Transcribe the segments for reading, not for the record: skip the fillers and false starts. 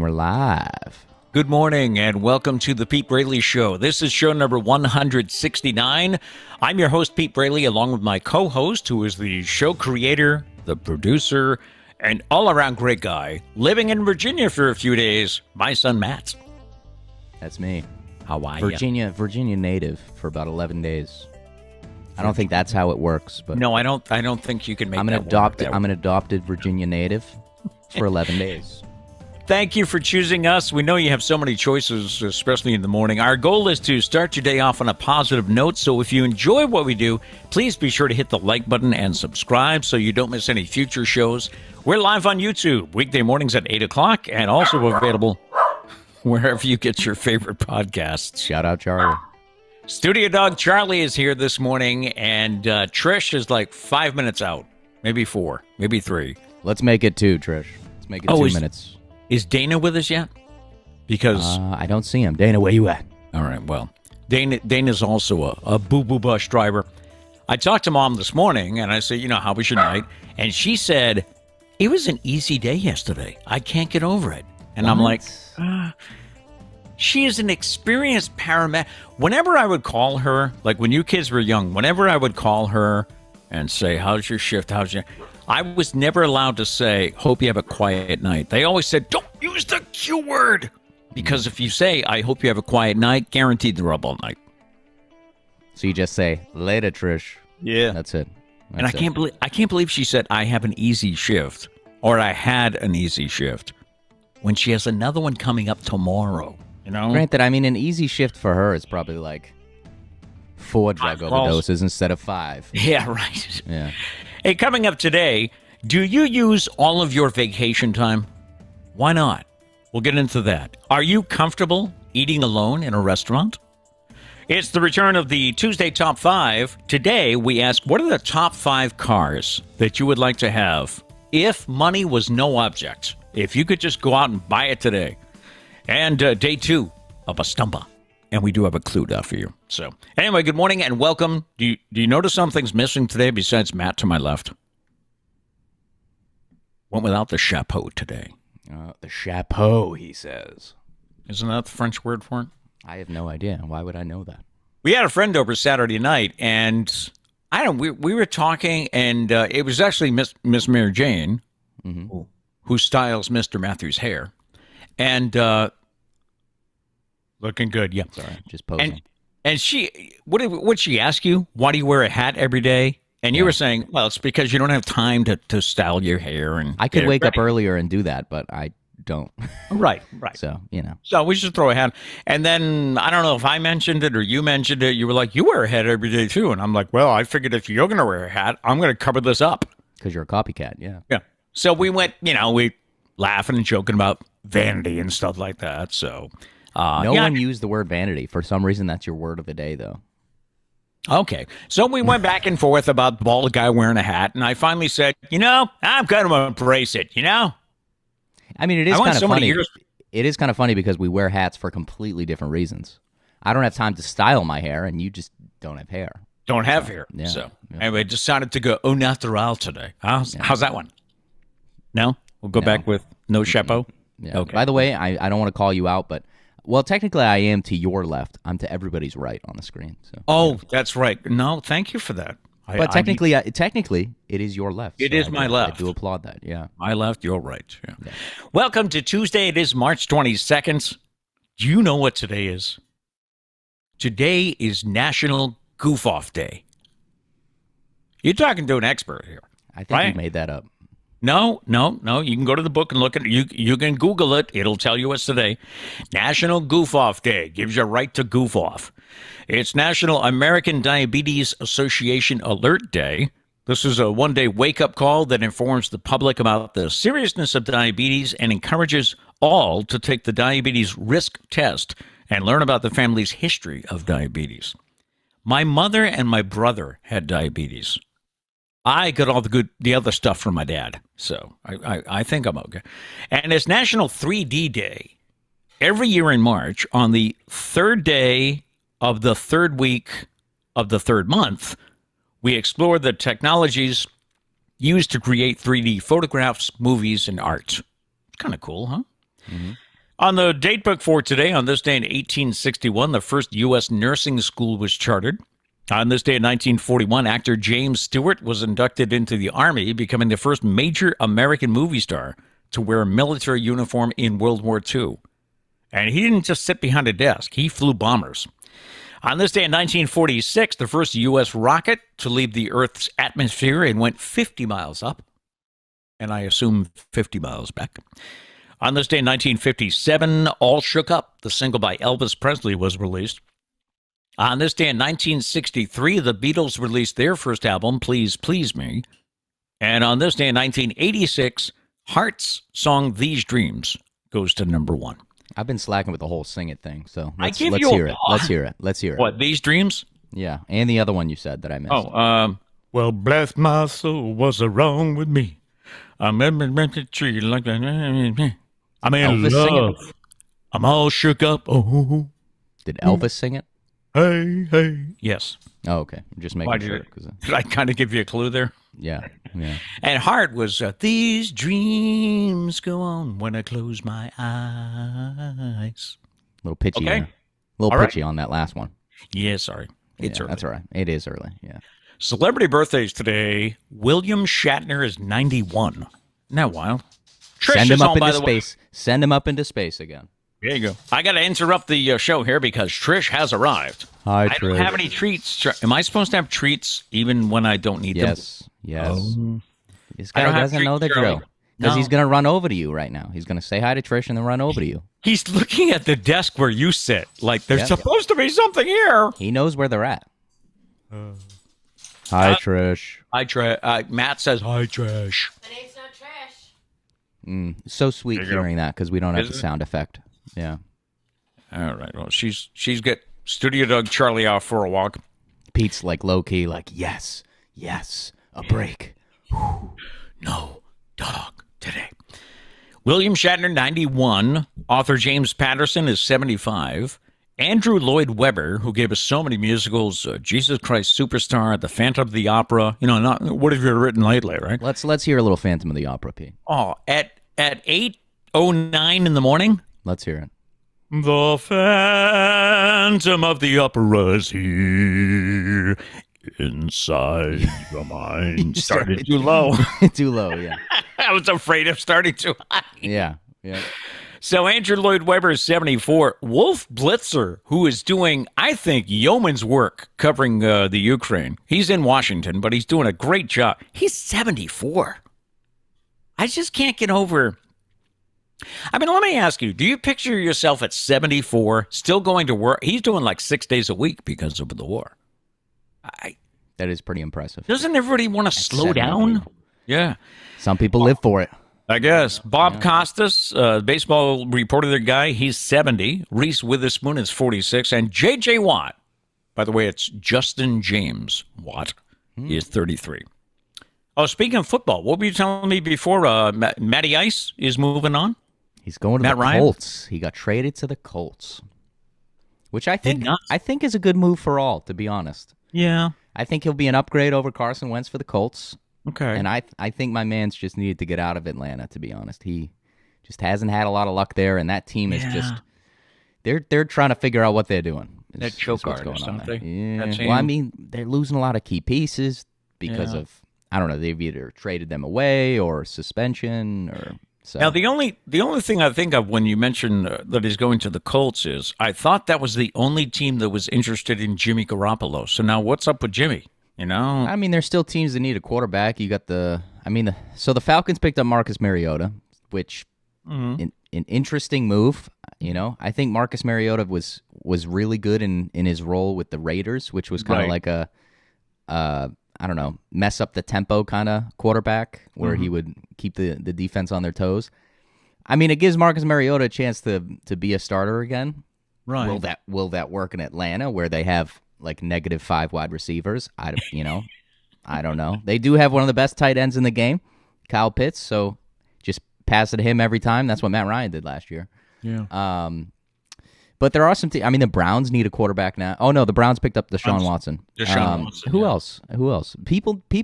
we're live. Good morning and welcome to the Pete Braley Show. This is show number 169. I'm your host, Pete Braley, along with my co-host, who is the show creator, the producer, and all-around great guy, living in Virginia for a few days, my son, Matt. That's me. How are you? Virginia native for about 11 days. I don't think that's how it works, but No, I don't think you can make I'm that work. I'm an adopted Virginia native for 11 days. Thank you for choosing us. We know you have so many choices, especially in the morning. Our goal is to start your day off on a positive note. So if you enjoy what we do, please be sure to hit the like button and subscribe so you don't miss any future shows. We're live on YouTube, weekday mornings at 8 o'clock, and also available wherever you get your favorite podcasts. Shout out Charlie. Studio dog Charlie is here this morning, and Trish is like 5 minutes out. Maybe 4, maybe 3. Let's make it 2, Trish. Let's make it 2 minutes. Is Dana with us yet? Because I don't see him. Dana, where you at? All right, well, Dana's also a boo-boo bus driver. I talked to Mom this morning, and I said, how was your night? And she said, it was an easy day yesterday. I can't get over it. And I'm like, she is an experienced paramedic. Whenever I would call her, like when you kids were young, whenever I would call her and say, how's your shift? I was never allowed to say, hope you have a quiet night. They always said, don't use the Q word. Because if you say, I hope you have a quiet night, guaranteed they're up all night. So you just say, later, Trish. Yeah. That's it. And I can't believe she said, I have an easy shift. Or I had an easy shift. When she has another one coming up tomorrow. Granted, I mean, an easy shift for her is probably like 4 drug overdoses instead of 5. Yeah, right. Yeah. Hey, coming up today, do you use all of your vacation time? Why not? We'll get into that. Are you comfortable eating alone in a restaurant? It's the return of the Tuesday Top 5. Today, we ask, what are the top 5 cars that you would like to have if money was no object? If you could just go out and buy it today. And day 2 of a Stumpah. And we do have a clue now for you. So, anyway, good morning and welcome. Do you notice something's missing today besides Matt to my left? Went without the chapeau today. The chapeau, he says. Isn't that the French word for it? I have no idea. Why would I know that? We had a friend over Saturday night, and we were talking, and it was actually Miss Mary Jane, who styles Mr. Matthews' hair. And looking good, yeah. Sorry, just posing. And she, what she ask you? Why do you wear a hat every day? And you were saying, well, it's because you don't have time to style your hair. And I could wake up earlier and do that, but I don't. Right. So, So we should throw a hat. And then, I don't know if I mentioned it or you mentioned it. You were like, you wear a hat every day, too. And I'm like, well, I figured if you're going to wear a hat, I'm going to cover this up. Because you're a copycat, yeah. Yeah. So we went, we laughing and joking about vanity and stuff like that. So no one used the word vanity. For some reason, that's your word of the day, though. Okay. So we went back and forth about the bald guy wearing a hat, and I finally said, I'm going to embrace it, I mean, it is kind of funny. It is kind of funny because we wear hats for completely different reasons. I don't have time to style my hair, and you just don't have hair. Don't have hair. Yeah, so anyway, decided to go au natural today. How's that one? No? We'll go back with no chapeau? Yeah. Okay. By the way, I don't want to call you out, but well, technically I am to your left. I'm to everybody's right on the screen. So. That's right. No, thank you for that. But technically, it is your left. It is my left. I do applaud that, yeah. My left, your right. Yeah. Welcome to Tuesday. It is March 22nd. Do you know what today is? Today is National Goof Off Day. You're talking to an expert here. I think you made that up. No. You can go to the book and look at it. You can Google it. It'll tell you what's today. National Goof Off Day gives you a right to goof off. It's National American Diabetes Association Alert Day. This is a one-day wake-up call that informs the public about the seriousness of diabetes and encourages all to take the diabetes risk test and learn about the family's history of diabetes. My mother and my brother had diabetes. I got all the other stuff from my dad, so I think I'm okay. And it's National 3D Day. Every year in March, on the third day of the third week of the third month, we explore the technologies used to create 3D photographs, movies, and art. It's kind of cool, huh? Mm-hmm. On the datebook for today, on this day in 1861, the first U.S. nursing school was chartered. On this day in 1941, actor James Stewart was inducted into the Army, becoming the first major American movie star to wear a military uniform in World War II. And he didn't just sit behind a desk. He flew bombers. On this day in 1946, the first U.S. rocket to leave the Earth's atmosphere and went 50 miles up. And I assume 50 miles back. On this day in 1957, All Shook Up, the single by Elvis Presley, was released. On this day in 1963, the Beatles released their first album, Please Please Me. And on this day in 1986, Heart's song These Dreams goes to number 1. I've been slacking with the whole sing it thing, so let's hear it. Let's hear it. Let's hear it. What, These Dreams? Yeah, and the other one you said that I missed. Well, bless my soul, what's wrong with me? I'm a tree like that. I'm in love. I'm all shook up. Oh. Did Elvis sing it? Hey, hey. Yes. Oh, okay. I'm just making sure. Did I kind of give you a clue there? Yeah. And Heart was, these dreams go on when I close my eyes. A little pitchy. Okay. A little pitchy on that last one. Yeah, sorry. It's early. That's all right. It is early, yeah. Celebrity birthdays today. William Shatner is 91. Isn't that wild? Trish Send him up into space. Send him up into space again. There you go. I got to interrupt the show here because Trish has arrived. Hi, I Trish. don't have any treats. Am I supposed to have treats even when I don't need them? Yes. This guy doesn't know the drill. Because he's going to run over to you right now. He's going to say hi to Trish and then run over to you. He's looking at the desk where you sit. Like, there's supposed to be something here. He knows where they're at. Hi, Trish. Hi, Trish. Matt says, hi, Trish. My name's not Trish. So sweet hearing that because we don't have the sound effect. Yeah. All right. Well, she's got Studio Doug Charlie off for a walk. Pete's like low-key, like, yes, a break. No dog today. William Shatner, 91. Author James Patterson is 75. Andrew Lloyd Webber, who gave us so many musicals, Jesus Christ Superstar, The Phantom of the Opera. You know, not what have you written lately, right? Let's hear a little Phantom of the Opera, Pete. Oh, at 8:09 in the morning. Let's hear it. The Phantom of the Opera is here. Inside your mind. Started too low. Too low, yeah. I was afraid of starting too high. Yeah. So Andrew Lloyd Webber is 74. Wolf Blitzer, who is doing, I think, yeoman's work covering the Ukraine. He's in Washington, but he's doing a great job. He's 74. I just can't get over. I mean, let me ask you, do you picture yourself at 74 still going to work? He's doing like 6 days a week because of the war. That is pretty impressive. Doesn't everybody want to slow down? Yeah. Some people live for it. I guess. Bob Costas, baseball reporter guy, he's 70. Reese Witherspoon is 46. And J.J. Watt, by the way, it's Justin James Watt, he is 33. Oh, speaking of football, what were you telling me before? Matty Ice is moving on? He's going to the Colts. He got traded to the Colts, which I think is a good move for all, to be honest. Yeah. I think he'll be an upgrade over Carson Wentz for the Colts. Okay. And I think my man's just needed to get out of Atlanta, to be honest. He just hasn't had a lot of luck there, and that team is just they're trying to figure out what they're doing. That choke artist, don't they? Yeah. Well, I mean, they're losing a lot of key pieces because of, I don't know, they've either traded them away or suspension or so. Now, the only thing I think of when you mentioned that he's going to the Colts is I thought that was the only team that was interested in Jimmy Garoppolo. So now what's up with Jimmy? You know? I mean, there's still teams that need a quarterback. You got the Falcons picked up Marcus Mariota, which an interesting move. You know, I think Marcus Mariota was really good in his role with the Raiders, which was kind of like a I don't know, mess up the tempo kind of quarterback where he would keep the defense on their toes. I mean, it gives Marcus Mariota a chance to be a starter again. Right. Will that work in Atlanta where they have like -5 wide receivers? I don't know. They do have one of the best tight ends in the game, Kyle Pitts, so just pass it to him every time. That's what Matt Ryan did last year. Yeah. But there are some. I mean, the Browns need a quarterback now. Oh no, the Browns picked up Deshaun Watson. Watson. Who else? Who else?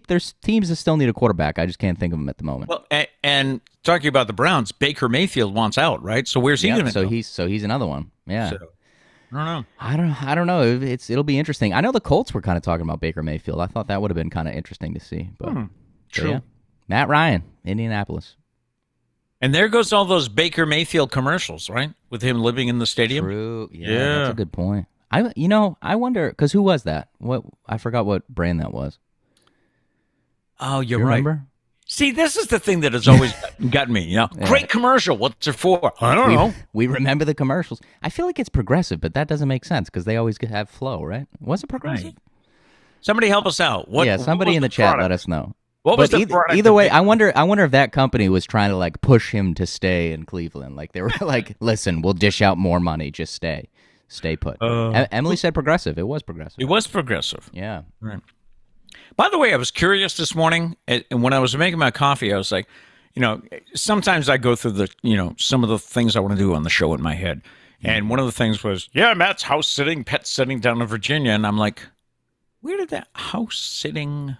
There's teams that still need a quarterback. I just can't think of them at the moment. Well, and talking about the Browns, Baker Mayfield wants out, right? So where's he going to go? He's another one. Yeah. So, I don't know. I don't know. It'll be interesting. I know the Colts were kind of talking about Baker Mayfield. I thought that would have been kind of interesting to see. But true. Yeah. Matt Ryan, Indianapolis. And there goes all those Baker Mayfield commercials, right? With him living in the stadium. True. Yeah. That's a good point. I wonder, because who was that? I forgot what brand that was. Oh, you right. Remember? See, this is the thing that has always gotten me. Yeah. Great commercial. What's it for? I don't know. We remember the commercials. I feel like it's progressive, but that doesn't make sense because they always have flow, right? Was it progressive? Right. Somebody help us out. Somebody in the chat let us know. What was the product? Either way, I wonder if that company was trying to like push him to stay in Cleveland. Like they were like, listen, we'll dish out more money. Just stay put. Emily said progressive. It was progressive. It was progressive. Yeah. Right. By the way, I was curious this morning, and when I was making my coffee, I was like, sometimes I go through some of the things I want to do on the show in my head. And one of the things was, Matt's house sitting, pet sitting down in Virginia. And I'm like, where did that house sitting,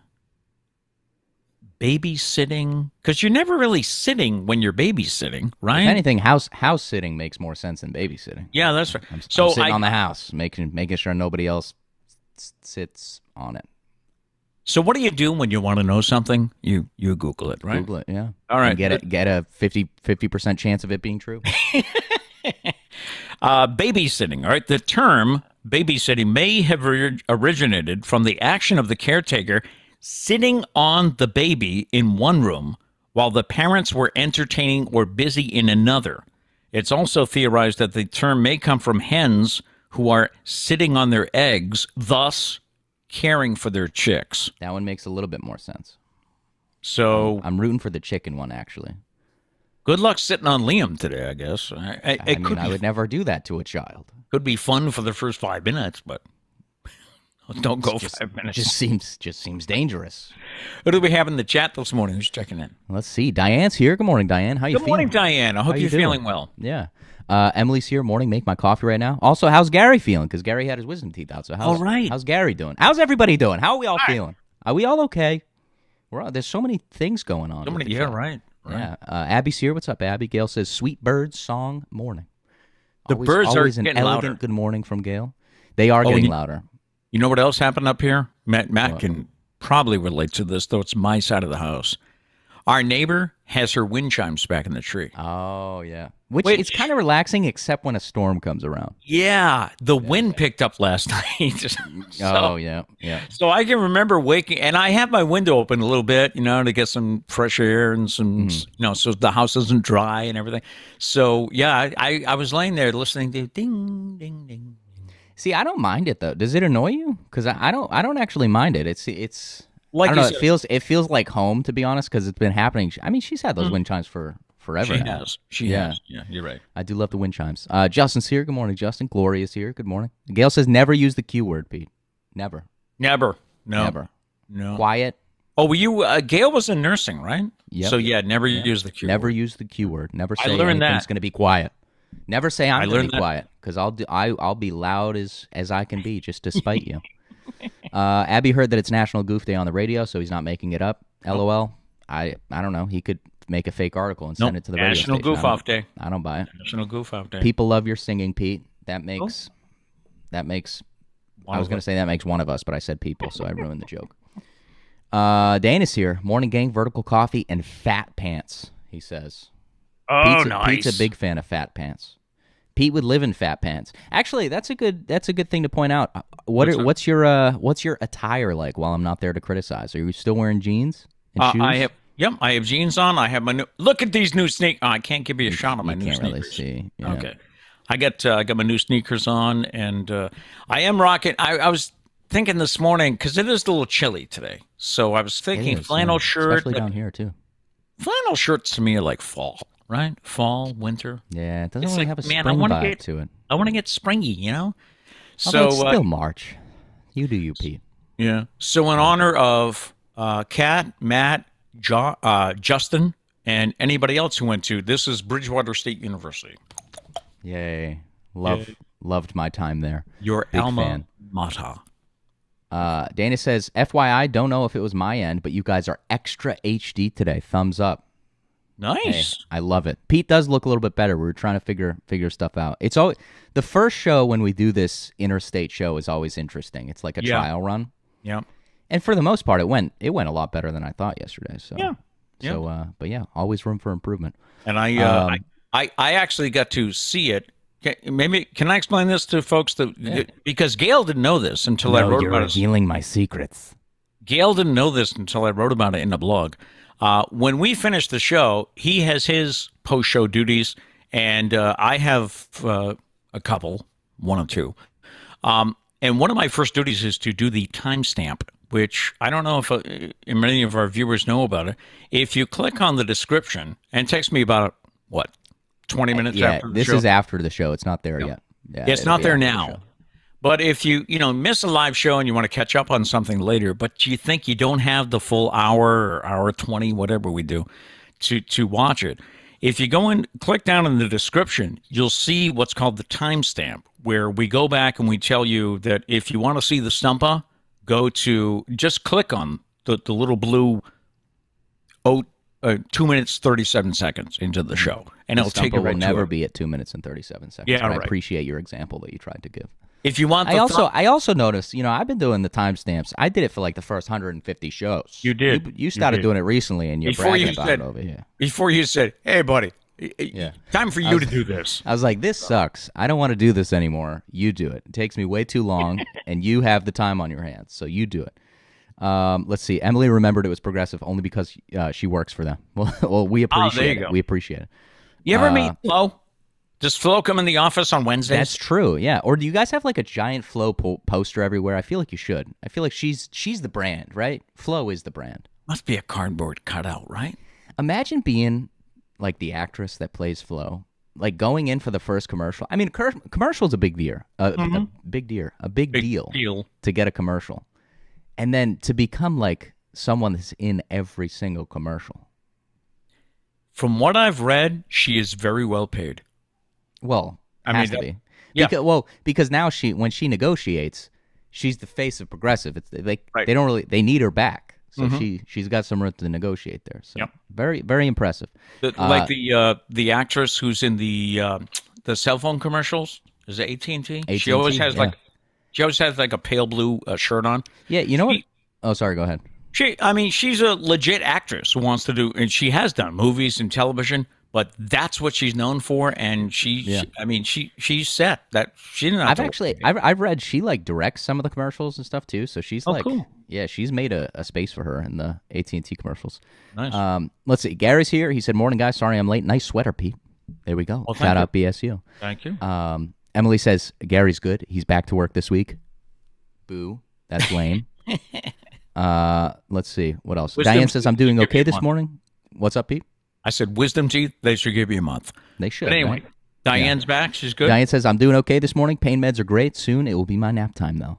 babysitting? Because you're never really sitting when you're babysitting, right? If anything, house sitting makes more sense than babysitting. Yeah, that's right. I'm sitting on the house, making sure nobody else sits on it. So what do you do when you want to know something? You Google it, right? Google it, yeah. All right. And get a 50% chance of it being true. Babysitting, all right? The term babysitting may have originated from the action of the caretaker sitting on the baby in one room while the parents were entertaining or busy in another. It's also theorized that the term may come from hens who are sitting on their eggs, thus caring for their chicks. That one makes a little bit more sense. So I'm rooting for the chicken one, actually. Good luck sitting on Liam today, I guess. I would never do that to a child. Could be fun for the first 5 minutes, but don't go 5 minutes. Just seems dangerous. What do we have in the chat this morning? Who's checking in? Let's see. Diane's here. Good morning, Diane. How you feeling? Good morning, Diane. I hope you're feeling well. Yeah. Emily's here. Morning. Make my coffee right now. Also, how's Gary feeling? Because Gary had his wisdom teeth out. So how's Gary doing? How's everybody doing? How are we all feeling? Are we all okay? There's so many things going on. Right. Yeah. Abby's here. What's up, Abby? Gail says, "Sweet birds song morning." The birds are an getting elegant louder. Good morning from Gail. They are getting louder. You know what else happened up here? Matt can probably relate to this, though it's my side of the house. Our neighbor has her wind chimes back in the tree. Oh, yeah. Which it's kind of relaxing, except when a storm comes around. Yeah, the wind picked up last night. Yeah. So I can remember waking, and I have my window open a little bit, to get some fresh air and some, so the house isn't dry and everything. So, yeah, I was laying there listening to ding, ding, ding. See, I don't mind it, though. Does it annoy you? Because I don't actually mind it. It's like I don't know. It feels like home, to be honest, because it's been happening. I mean, she's had those wind chimes for forever. She has. Yeah, you're right. I do love the wind chimes. Justin's here. Good morning, Justin. Gloria's here. Good morning. Gail says never use the Q word, Pete. Never. No. Quiet. Oh, Gail was in nursing, right? Yeah. So never use the Q word. Never use the Q word. Never say anything's going to be quiet. Never say I'm going to be quiet, because I'll be loud as I can be just to spite you. Abby heard that it's National Goof Day on the radio, so he's not making it up. LOL. I don't know. He could make a fake article and send it to the radio station. National Goof Off Day. I don't buy it. National Goof Off Day. People love your singing, Pete. That makes. I was going to say that makes one of us, but I said people, so I ruined the joke. Dane is here. Morning gang, vertical coffee, and fat pants. He says. Oh, nice. Pete's a big fan of fat pants. Pete would live in fat pants. Actually, that's a good thing to point out. What's your attire like while I'm not there to criticize? Are you still wearing jeans and shoes? I have jeans on. I have my new. Look at these new sneakers. I can't give you a shot of my new sneakers. Can't really see. Yeah. Okay, I got my new sneakers on, and I am rocking. I was thinking this morning, because it is a little chilly today, so I was thinking flannel shirt, especially down here too. Flannel shirts to me are like fall. Right? Fall, winter. Yeah, it doesn't really have a spring vibe to it. I want to get springy, So it's still March. You do you, Pete. Yeah. So in honor of Kat, Matt, Justin, and anybody else who went to, this is Bridgewater State University. Yay. Love Loved my time there. Your Big alma fan. mater. Dana says, FYI, don't know if it was my end, but you guys are extra HD today. Thumbs up. Nice. Hey, I love it. Pete does look a little bit better. We were trying to figure stuff out. It's always the first show when we do this interstate show is always interesting. It's like a trial run. Yeah. And for the most part, it went a lot better than I thought yesterday. So yeah. So, but yeah, always room for improvement. And I actually got to see it. Can I explain this to folks? Because Gail didn't know this until I wrote about it. You're revealing my secrets. Gail didn't know this until I wrote about it in the blog. When we finish the show, he has his post-show duties, and I have a couple, one or two. And one of my first duties is to do the timestamp, which I don't know if many of our viewers know about it. If you click on the description, and it takes me about, 20 minutes after the show? This is after the show. It's not there yet. Yeah, it's not there now. But if you miss a live show and you want to catch up on something later, but you think you don't have the full hour or hour 20, whatever we do, to watch it, if you go and click down in the description, you'll see what's called the timestamp, where we go back and we tell you that if you want to see the Stumpah, just click on the little blue 2 minutes, 37 seconds into the show, and it'll take you right to it. Will never be at 2 minutes and 37 seconds. Yeah, I appreciate your example that you tried to give. If you want, I also noticed. I've been doing the timestamps. I did it for like the first 150 shows. You did. You started doing it recently, and you're bragging about it over here. Before you said, "Hey, buddy, time for you to do this," I was like, "This sucks. I don't want to do this anymore. You do it. It takes me way too long, and you have the time on your hands, so you do it." Let's see. Emily remembered it was Progressive only because she works for them. Well, we appreciate it. We appreciate it. You ever meet Flo? Does Flo come in the office on Wednesdays? That's true, yeah. Or do you guys have like a giant Flo poster everywhere? I feel like you should. I feel like she's the brand, right? Flo is the brand. Must be a cardboard cutout, right? Imagine being like the actress that plays Flo, like going in for the first commercial. I mean, commercial's a big deal. A big deal to get a commercial. And then to become like someone that's in every single commercial. From what I've read, she is very well paid. Well, has to be. Yeah. Because now when she negotiates, she's the face of Progressive. It's like they don't really they need her back, so she's got some room to negotiate there. So very very impressive. Like the actress who's in the cell phone commercials is it AT&T? She always has like a pale blue shirt on. Yeah, you know what? Oh, sorry. Go ahead. She's a legit actress who wants to do, and she has done movies and television. But that's what she's known for, and she's set. That she didn't. I've read she like directs some of the commercials and stuff too. So she's cool. Yeah, she's made a space for her in the AT&T commercials. Nice. Let's see. Gary's here. He said, "Morning, guys. Sorry I'm late. Nice sweater, Pete. There we go. Well, shout out BSU. Thank you. Emily says Gary's good. He's back to work this week. Boo. That's lame. Let's see what else. Diane says I'm doing okay this morning. What's up, Pete? I said, wisdom teeth, they should give you a month. They should. But anyway, right? Diane's back. She's good. Diane says, I'm doing okay this morning. Pain meds are great. Soon it will be my nap time, though.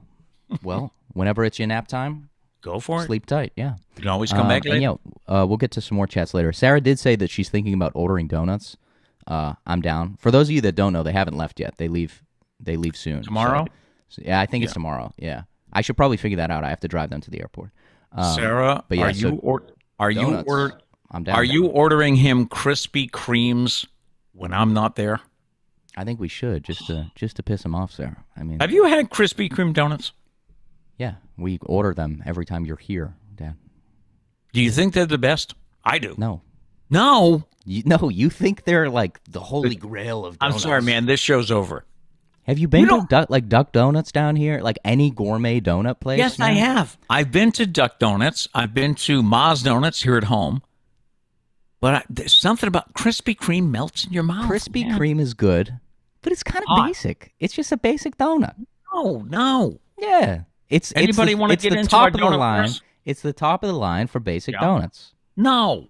Well, whenever it's your nap time, go for it. Sleep tight, yeah. You can always come back later. We'll get to some more chats later. Sarah did say that she's thinking about ordering donuts. I'm down. For those of you that don't know, they haven't left yet. They leave soon. Tomorrow? So, yeah, I think it's tomorrow. Yeah. I should probably figure that out. I have to drive them to the airport. Sarah, but yeah, are you ordering him Krispy Kremes when I'm not there? I think we should just to piss him off, Sarah. I mean, have you had Krispy Kreme donuts? Yeah, we order them every time you're here, Dad. Do you think they're the best? I do. No. You think they're like the holy grail of donuts. I'm sorry, man. This show's over. Have you been to Duck Donuts down here? Like any gourmet donut place? Yes, I have. I've been to Duck Donuts. I've been to Ma's Donuts here at home. But there's something about Krispy Kreme melts in your mouth. Krispy Kreme is good, but it's kind of basic. It's just a basic donut. No. Yeah. Anybody want to get into our donut line? first? It's the top of the line for basic donuts. No.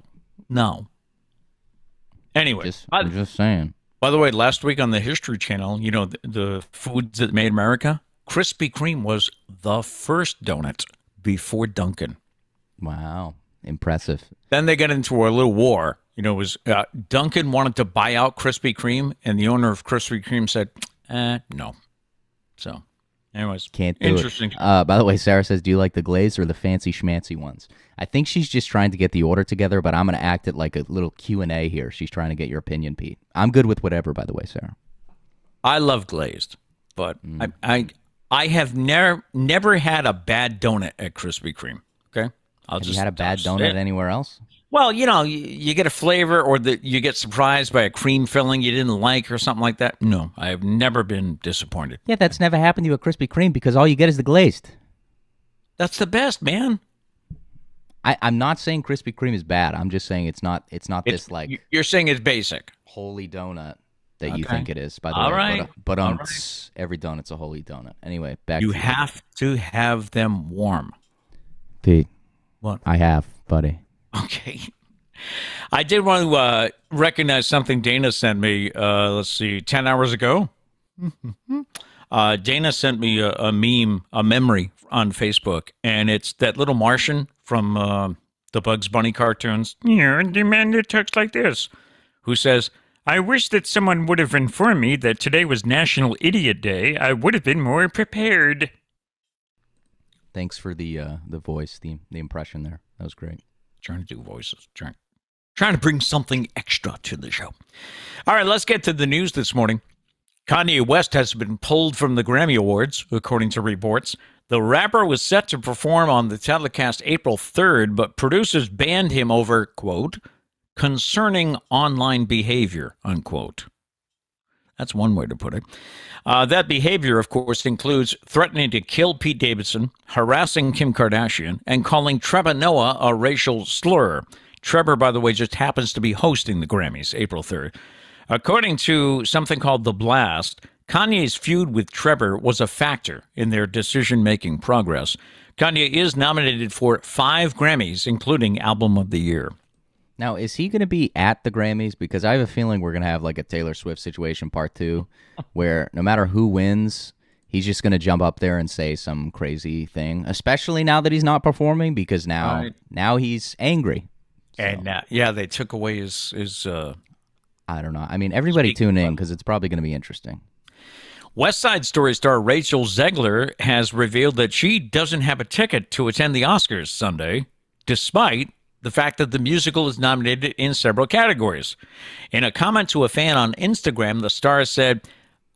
Anyway. I'm just saying. By the way, last week on the History Channel, the foods that made America, Krispy Kreme was the first donut before Dunkin'. Wow. Impressive. Then they got into a little war. It was Dunkin' wanted to buy out Krispy Kreme, and the owner of Krispy Kreme said, no. So, anyways, Can't do interesting. it. By the way, Sarah says, do you like the glazed or the fancy schmancy ones? I think she's just trying to get the order together, but I'm going to act it like a little Q&A here. She's trying to get your opinion, Pete. I'm good with whatever, by the way, Sarah. I love glazed, but I have never had a bad donut at Krispy Kreme. Okay, Have you had a bad donut anywhere else? Well, you get a flavor, or you get surprised by a cream filling you didn't like, or something like that. No, I have never been disappointed. Yeah, that's never happened to you at Krispy Kreme because all you get is the glazed. That's the best, man. I'm not saying Krispy Kreme is bad. I'm just saying it's not this like you're saying it's basic, holy donut that you think it is. By the all way, right. but every donut's a holy donut. Anyway, back. You to have to have them warm. Pete. What? I have, buddy. Okay. I did want to recognize something Dana sent me. Let's see, 10 hours ago. Dana sent me a meme, a memory on Facebook, and it's that little Martian from the Bugs Bunny cartoons. Yeah, the man that talks like this, who says, "I wish that someone would have informed me that today was National Idiot Day. I would have been more prepared." Thanks for the voice, the impression there. That was great. Trying to do voices. Trying to bring something extra to the show. All right, let's get to the news this morning. Kanye West has been pulled from the Grammy Awards, according to reports. The rapper was set to perform on the telecast April 3rd, but producers banned him over, quote, concerning online behavior, unquote. That's one way to put it. That behavior, of course, includes threatening to kill Pete Davidson, harassing Kim Kardashian, and calling Trevor Noah a racial slur. Trevor, by the way, just happens to be hosting the Grammys April 3rd. According to something called The Blast, Kanye's feud with Trevor was a factor in their decision-making progress. Kanye is nominated for 5 Grammys, including Album of the Year. Now, is he going to be at the Grammys? Because I have a feeling we're going to have like a Taylor Swift situation part 2, where no matter who wins, he's just going to jump up there and say some crazy thing, especially now that he's not performing, because now he's angry. So. And they took away his I don't know. I mean, everybody tune in because it's probably going to be interesting. West Side Story star Rachel Zegler has revealed that she doesn't have a ticket to attend the Oscars Sunday, despite the fact that the musical is nominated in several categories. In a comment to a fan on Instagram, the star said,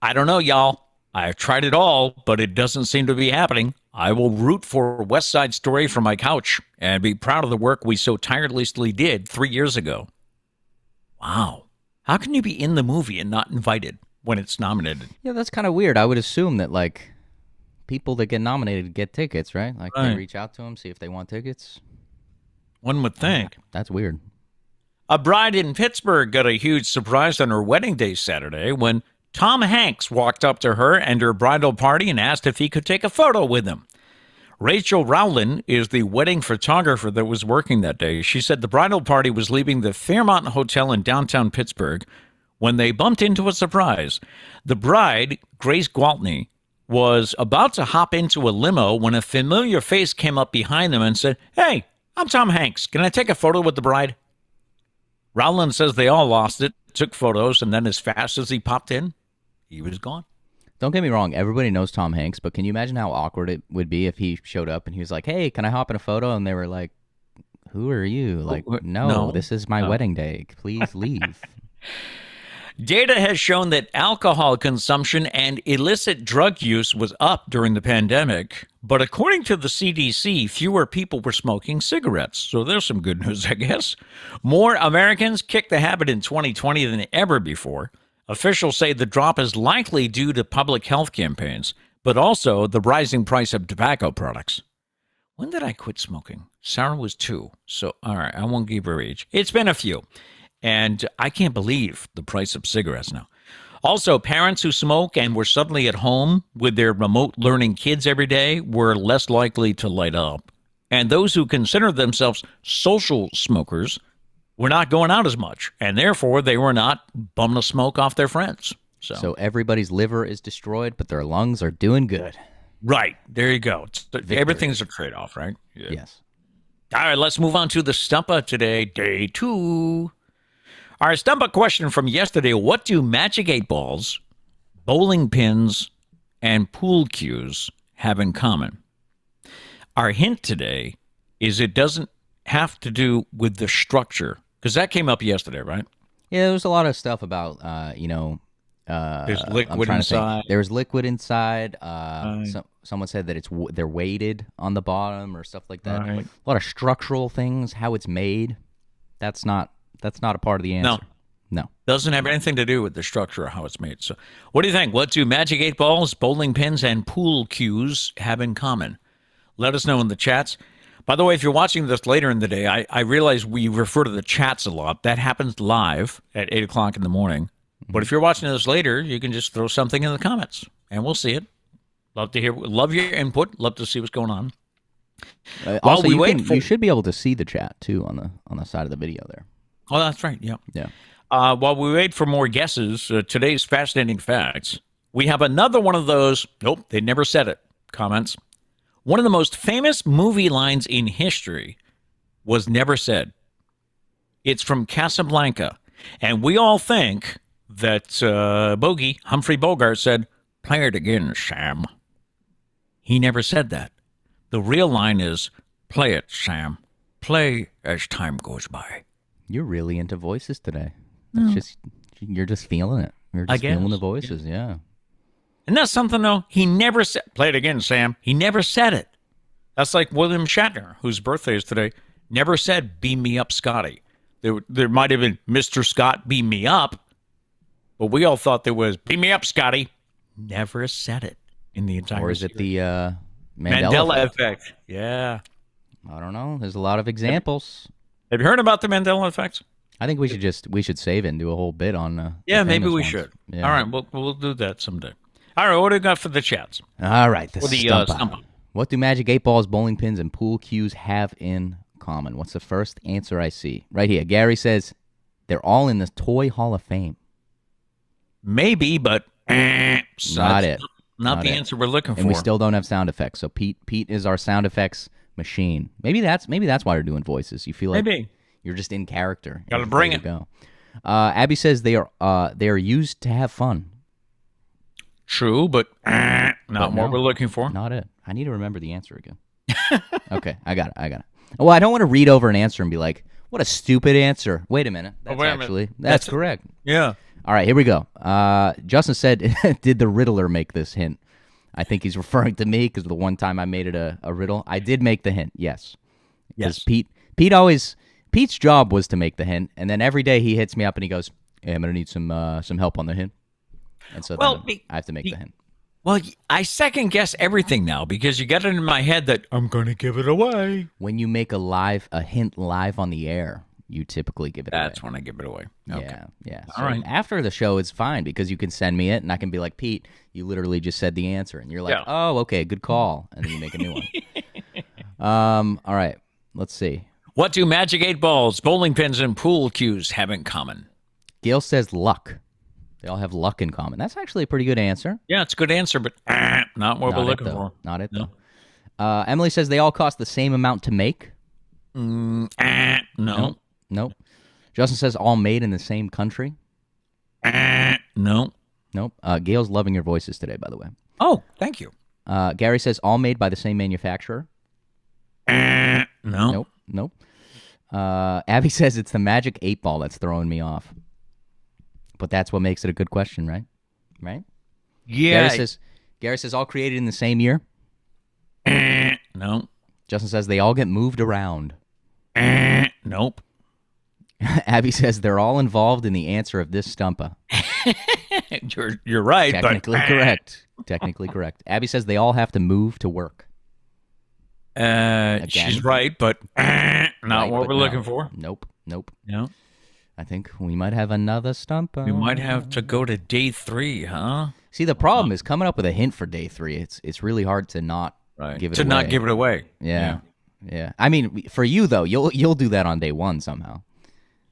"I don't know, y'all. I've tried it all, but it doesn't seem to be happening. I will root for West Side Story from my couch and be proud of the work we so tirelessly did 3 years ago." Wow. How can you be in the movie and not invited when it's nominated? Yeah, that's kind of weird. I would assume that, like, people that get nominated get tickets, right? Like, they reach out to them, see if they want tickets. One would think. That's weird. A bride in Pittsburgh got a huge surprise on her wedding day Saturday when Tom Hanks walked up to her and her bridal party and asked if he could take a photo with him. Rachel Rowland is the wedding photographer that was working that day. She said the bridal party was leaving the Fairmont Hotel in downtown Pittsburgh when they bumped into a surprise. The bride, Grace Gwaltney, was about to hop into a limo when a familiar face came up behind them and said, "Hey, I'm Tom Hanks. Can I take a photo with the bride?" Rowland says they all lost it, took photos, and then as fast as he popped in, he was gone. Don't get me wrong, everybody knows Tom Hanks, but can you imagine how awkward it would be if he showed up and he was like, "Hey, can I hop in a photo?" And they were like, "Who are you?" Like, no, this is my wedding day. Please leave. Data has shown that alcohol consumption and illicit drug use was up during the pandemic, but according to the CDC, fewer people were smoking cigarettes. So there's some good news, I guess. More Americans kicked the habit in 2020 than ever before. Officials say the drop is likely due to public health campaigns, but also the rising price of tobacco products. When did I quit smoking? Sarah was 2. So, all right, I won't give her age. It's been a few. And I can't believe the price of cigarettes now. Also, parents who smoke and were suddenly at home with their remote learning kids every day were less likely to light up. And those who consider themselves social smokers were not going out as much, and therefore they were not bumming the smoke off their friends. So everybody's liver is destroyed, but their lungs are doing good. Right. There you go. Everything's a trade-off, right? Yeah. Yes. All right, let's move on to the Stumpah today, day 2. Our Stumpah question from yesterday: what do Magic 8 balls, bowling pins, and pool cues have in common? Our hint today is it doesn't have to do with the structure, because that came up yesterday, right? Yeah, there was a lot of stuff about, There's I'm liquid trying to think. inside. There's liquid inside. Right. Someone said that they're weighted on the bottom or stuff like that. Right. A lot of structural things, how it's made. That's not a part of the answer. No. Doesn't have anything to do with the structure or how it's made. So, what do you think? What do Magic 8 balls, bowling pins, and pool cues have in common? Let us know in the chats. By the way, if you're watching this later in the day, I realize we refer to the chats a lot. That happens live at 8 o'clock in the morning. But if you're watching this later, you can just throw something in the comments, and we'll see it. Love your input. Love to see what's going on. Also, you should be able to see the chat too on the side of the video there. Oh, that's right. Yeah. Yeah. While we wait for more guesses, today's fascinating facts. We have another one of those. Nope, they never said it. Comments. One of the most famous movie lines in history was never said. It's from Casablanca, and we all think that Bogey Humphrey Bogart said, "Play it again, Sam." He never said that. The real line is, "Play it, Sam. Play as time goes by." You're really into voices today. You're just feeling it. You're just feeling the voices, yeah. And that's something, though, he never said. Play it again, Sam. He never said it. That's like William Shatner, whose birthday is today, never said, "Beam me up, Scotty." There might have been Mr. Scott, beam me up, but we all thought there was, "Beam me up, Scotty." Never said it in the entire Or is it series. the Mandela effect? Yeah. I don't know. There's a lot of examples. Have you heard about the Mandela effect? I think we should save it and do a whole bit on. Yeah, the maybe famous we ones. should. Yeah. All right, we'll do that someday. All right, what do you got for the chats? All right, the Stumpah. Stumpah. What do Magic 8 balls, bowling pins, and pool cues have in common? What's the first answer I see? Right here. Gary says they're all in the Toy Hall of Fame. Maybe, but Not it. Not the answer we're looking for. And we still don't have sound effects. So Pete is our sound effects machine. Maybe that's why you're doing voices. You feel like Maybe. you're just in character. Gotta You're bring ready to it. Go. Abby says they are used to have fun. True, but not But what no, we're looking for. Not it. I need to remember the answer again. Okay, I got it. Well, I don't want to read over an answer and be like, "What a stupid answer." Wait a minute. That's correct. Yeah. All right, here we go. Justin said, "Did the Riddler make this hint?" I think he's referring to me because the one time I made it a riddle, I did make the hint. Yes. Yes. Pete's job was to make the hint, and then every day he hits me up and he goes, "Hey, I'm gonna need some help on the hint," and so then I have to make the hint. Well, I second guess everything now because you got it in my head that I'm going to give it away. When you make a hint live on the air, you typically give it away. That's when I give it away. Okay. Yeah. All right. After the show, it's fine because you can send me it, and I can be like, "Pete, you literally just said the answer," and you're like, Yeah. "Oh, okay, good call," and then you make a new one. All right. Let's see. What do Magic 8 balls, bowling pins, and pool cues have in common? Gail says luck. They all have luck in common. That's actually a pretty good answer. Yeah, it's a good answer, but not what we're looking for. Not it, though. Emily says they all cost the same amount to make. No. Nope. Justin says all made in the same country. No. Nope. Gail's loving your voices today, by the way. Oh, thank you. Gary says all made by the same manufacturer. No. Nope. Abby says it's the Magic 8 ball that's throwing me off. But that's what makes it a good question, right? Right? Yeah. Gary says all created in the same year. No. Justin says they all get moved around. Nope. Abby says they're all involved in the answer of this Stumpah. You're right. Technically correct. Technically correct. Abby says they all have to move to work. She's right, but not what we're looking for. Nope. No. I think we might have another Stumpah. We might have to go to day 3, huh? See, the problem is coming up with a hint for day 3. It's really hard to not give it away. not give it away. Yeah. I mean, for you though, you'll do that on day 1 somehow.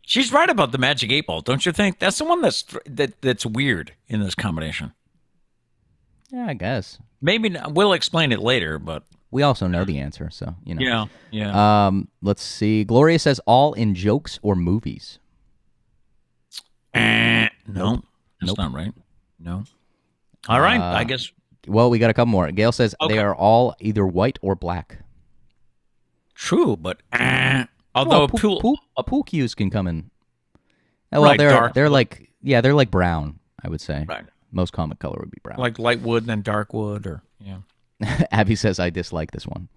She's right about the Magic 8 ball, don't you think? That's the one that's weird in this combination. Yeah, I guess. Maybe not. We'll explain it later, but we also know the answer, so you know. Yeah. Let's see. Gloria says all in jokes or movies. No, that's not right. No. All right. I guess Well, we got a couple more. Gail says they are all either white or black. True, but although pool cues can come in. Well, right, they're like brown, I would say. Right. Most common color would be brown. Like light wood and then dark wood, or yeah. Abby says I dislike this one.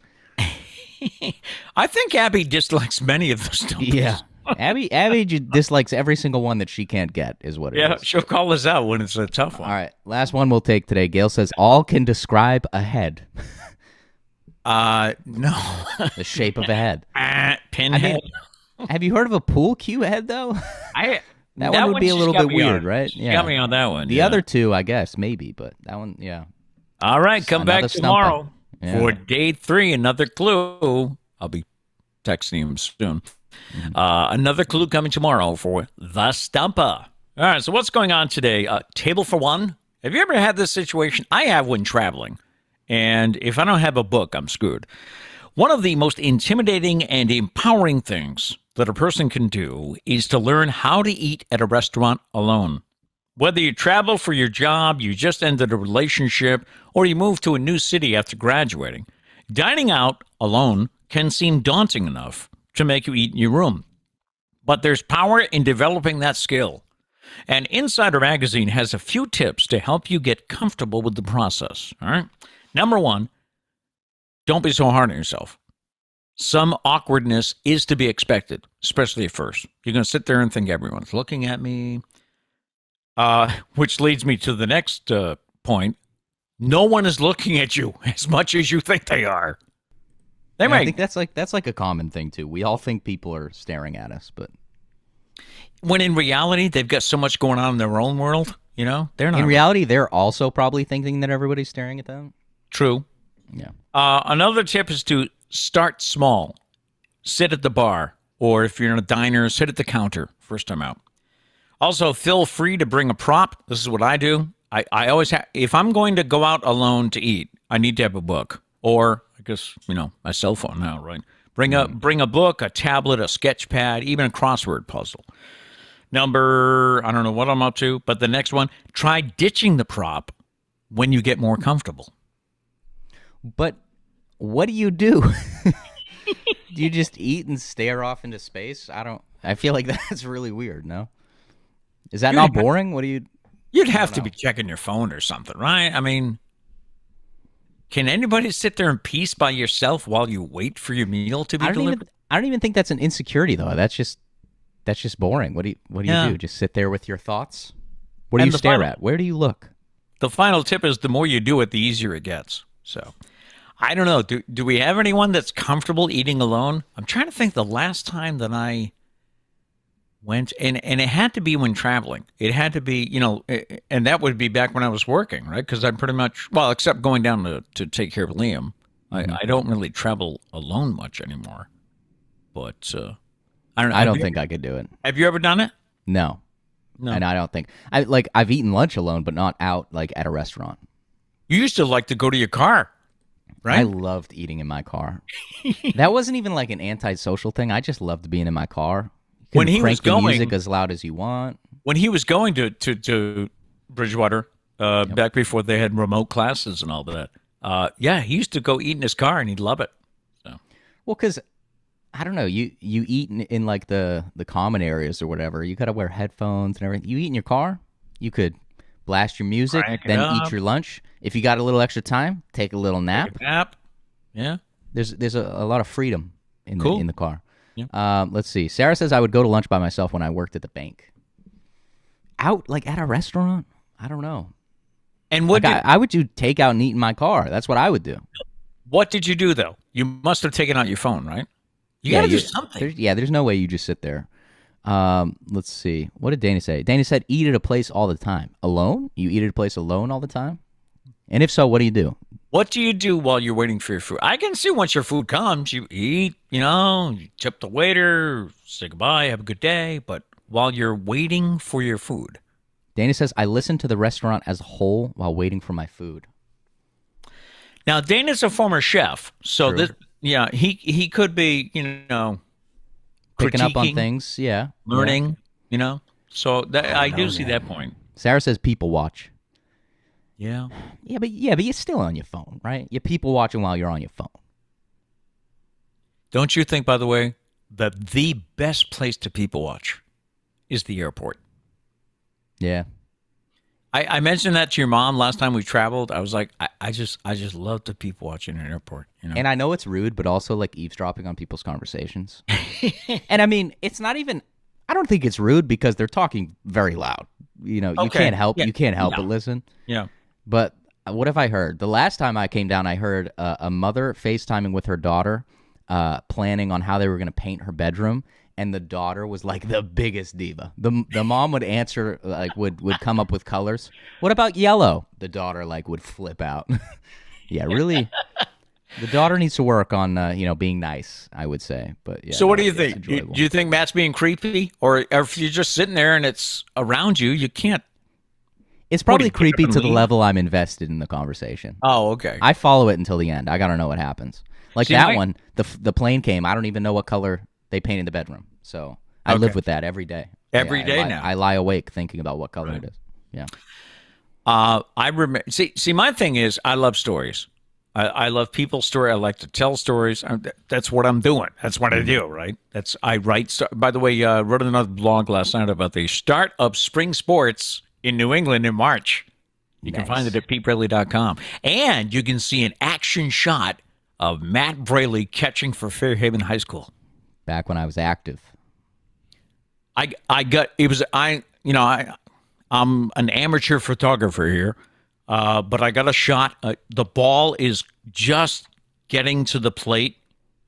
I think Abby dislikes many of those numbers. Yeah. Abby dislikes every single one that she can't get, is what it is. Yeah, she'll call us out when it's a tough one. All right, last one we'll take today. Gail says all can describe a head. No. The shape of a head. Pinhead. Have you heard of a pool cue head, though? That one would be a little bit weird, right? Yeah. Got me on that one. The other two, I guess, maybe, but that one, yeah. All right, come back tomorrow for day 3, another clue. I'll be texting him soon. Another clue coming tomorrow for the Stumpah. All right, so what's going on today? Table for one. Have you ever had this situation? I have when traveling. And if I don't have a book, I'm screwed. One of the most intimidating and empowering things that a person can do is to learn how to eat at a restaurant alone. Whether you travel for your job, you just ended a relationship, or you moved to a new city after graduating, dining out alone can seem daunting enough to make you eat in your room. But there's power in developing that skill. And Insider Magazine has a few tips to help you get comfortable with the process. All right. Number 1, don't be so hard on yourself. Some awkwardness is to be expected, especially at first. You're going to sit there and think everyone's looking at me. Which leads me to the next point. No one is looking at you as much as you think they are. I think that's like a common thing too. We all think people are staring at us, but when in reality they've got so much going on in their own world, they're not. In reality, they're also probably thinking that everybody's staring at them. True. Yeah. Another tip is to start small. Sit at the bar, or if you're in a diner, sit at the counter first time out. Also, feel free to bring a prop. This is what I do. I always have. If I'm going to go out alone to eat, I need to have a book, or I guess my cell phone now, right? Bring a book, a tablet, a sketch pad, even a crossword puzzle. I don't know what I'm up to, but the next one, try ditching the prop when you get more comfortable. But what do you do? Do you just eat and stare off into space? I feel like that's really weird, no? Is that not boring? What do you... You'd have to be checking your phone or something, right? I mean, can anybody sit there in peace by yourself while you wait for your meal to be delivered? I don't even think that's an insecurity, though. That's just boring. What do you do? Just sit there with your thoughts? What do you stare at? Where do you look? The final tip is the more you do it, the easier it gets. So, I don't know. Do we have anyone that's comfortable eating alone? I'm trying to think the last time that I went, and it had to be when traveling. It had to be, and that would be back when I was working, right? Because I'm pretty much, well, except going down to take care of Liam, I don't really travel alone much anymore. But I don't know. I don't think I could do it. Have you ever done it? No. And I don't think I've eaten lunch alone, but not out like at a restaurant. You used to like to go to your car, right? I loved eating in my car. That wasn't even like an antisocial thing. I just loved being in my car. When he crank was going, the music as loud as you want. When he was going to Bridgewater, back before they had remote classes and all that, he used to go eat in his car and he'd love it. So. Well, because I don't know, you eat in like the common areas or whatever. You got to wear headphones and everything. You eat in your car, you could blast your music, then eat your lunch. If you got a little extra time, take a little nap. Take a nap. Yeah. There's a lot of freedom in the car. Yeah. Let's see. Sarah says I would go to lunch by myself when I worked at the bank. Out like at a restaurant? I don't know. And what I would do takeout and eat in my car. That's what I would do. What did you do though? You must have taken out your phone, right? You got to do something. There's no way you just sit there. Let's see. What did Dana say? Dana said eat at a place all the time. Alone? You eat at a place alone all the time? And if so, what do you do? What do you do while you're waiting for your food? I can see once your food comes, you eat, you tip the waiter, say goodbye, have a good day. But while you're waiting for your food. Dana says, I listen to the restaurant as a whole while waiting for my food. Now, Dana's a former chef. So, he could be, picking up on things, learning, So, I do see that point. Sarah says people watch. Yeah. but you're still on your phone, right? You're people watching while you're on your phone. Don't you think, by the way, that the best place to people watch is the airport? Yeah. I mentioned that to your mom last time we traveled. I was like, I just love to people watch in an airport. You know? And I know it's rude, but also like eavesdropping on people's conversations. And I mean, it's not even. I don't think it's rude because they're talking very loud. You know, you can't help. Yeah. You can't help but listen. Yeah. But what have I heard? The last time I came down, I heard a mother FaceTiming with her daughter, planning on how they were going to paint her bedroom. And the daughter was like the biggest diva. The mom would answer, like would come up with colors. What about yellow? The daughter like would flip out. Yeah, really. The daughter needs to work on being nice, I would say. But yeah. So what do you think? Do you think Matt's being creepy, or if you're just sitting there and it's around you, you can't? It's probably creepy to the level I'm invested in the conversation. Oh, okay. I follow it until the end. I gotta know what happens. Like one, the plane came. I don't even know what color they painted the bedroom. So I live with that every day. Every day now. I lie awake thinking about what color it is. Yeah. I remember. See, my thing is, I love stories. I love people's story. I like to tell stories. That's what I'm doing. That's what I do, right? I write. By the way, wrote another blog last night about the start of spring sports in New England in March. You can find it at petebraley.com. And you can see an action shot of Matt Braley catching for Fairhaven High School. Back when I was active. I'm an amateur photographer here, but I got a shot. The ball is just getting to the plate.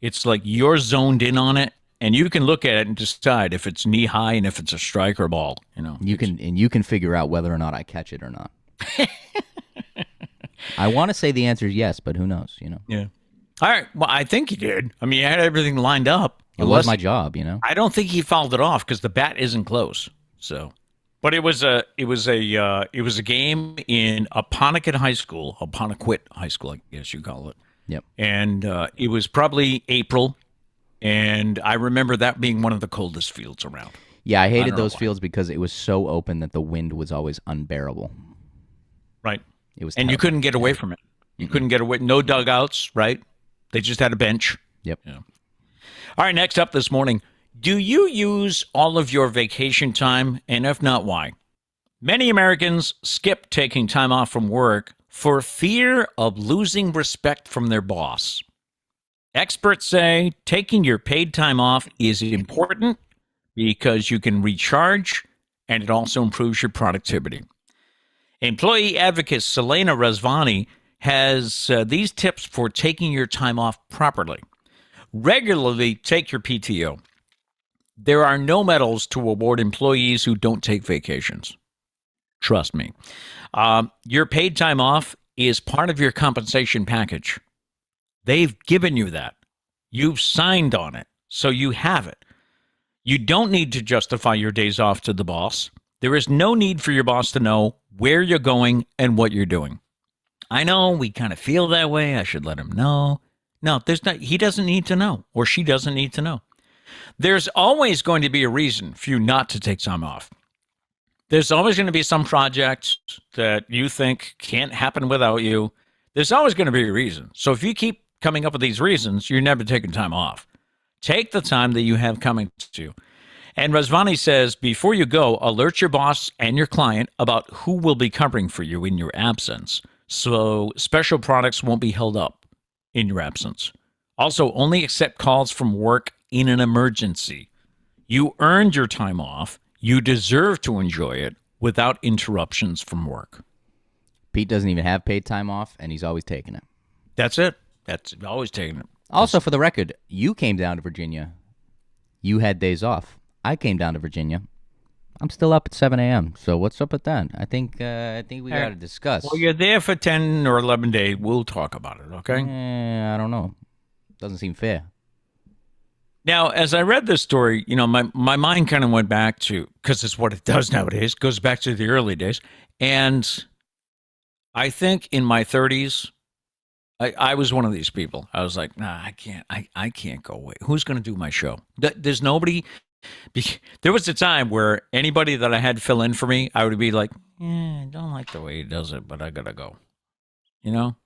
It's like you're zoned in on it, and you can look at it and decide if it's knee high and if it's a strike or ball. You know, you can figure out whether or not I catch it or not. I want to say the answer is yes, but who knows? You know. Yeah. All right. Well, I think you did. I mean, you had everything lined up. It was my job, you know. I don't think he fouled it off because the bat isn't close. So, but it was a game in Apponequet High School, I guess you call it. Yep. And it was probably April, and I remember that being one of the coldest fields around. Yeah, I hated those fields because it was so open that the wind was always unbearable. Right. It was, and you couldn't get away from it. You couldn't get away. No dugouts. Right. They just had a bench. Yep. Yeah. All right, next up this morning, do you use all of your vacation time, and if not, why? Many Americans skip taking time off from work for fear of losing respect from their boss. Experts say taking your paid time off is important because you can recharge, and it also improves your productivity. Employee advocate Selena Razvani has these tips for taking your time off properly. Regularly take your PTO. There are no medals to award employees who don't take vacations. Trust me. Your paid time off is part of your compensation package. They've given you that. You've signed on it, so you have it. You don't need to justify your days off to the boss. There is no need for your boss to know where you're going and what you're doing. I know we kind of feel that way. I should let him know. No, he doesn't need to know, or she doesn't need to know. There's always going to be a reason for you not to take time off. There's always going to be some project that you think can't happen without you. There's always going to be a reason. So if you keep coming up with these reasons, you're never taking time off. Take the time that you have coming to you. And Razvani says, before you go, alert your boss and your client about who will be covering for you in your absence, so special products won't be held up in your absence. Also, only accept calls from work in an emergency. You earned your time off. You deserve to enjoy it without interruptions from work. Pete doesn't even have paid time off, and he's always taking it. That's it. That's always taking it. Also, for the record, you came down to Virginia. You had days off. I came down to Virginia. I'm still up at 7 a.m., so what's up with that? I think we got to discuss. Well, you're there for 10 or 11 days. We'll talk about it, okay? I don't know. Doesn't seem fair. Now, as I read this story, you know, my mind kind of went back to, because it's what it does nowadays, goes back to the early days. And I think in my 30s, I was one of these people. I was like, nah, I can't go away. Who's going to do my show? There's nobody. There was a time where anybody that I had fill in for me, I would be like, I don't like the way he does it, but I gotta go. You know?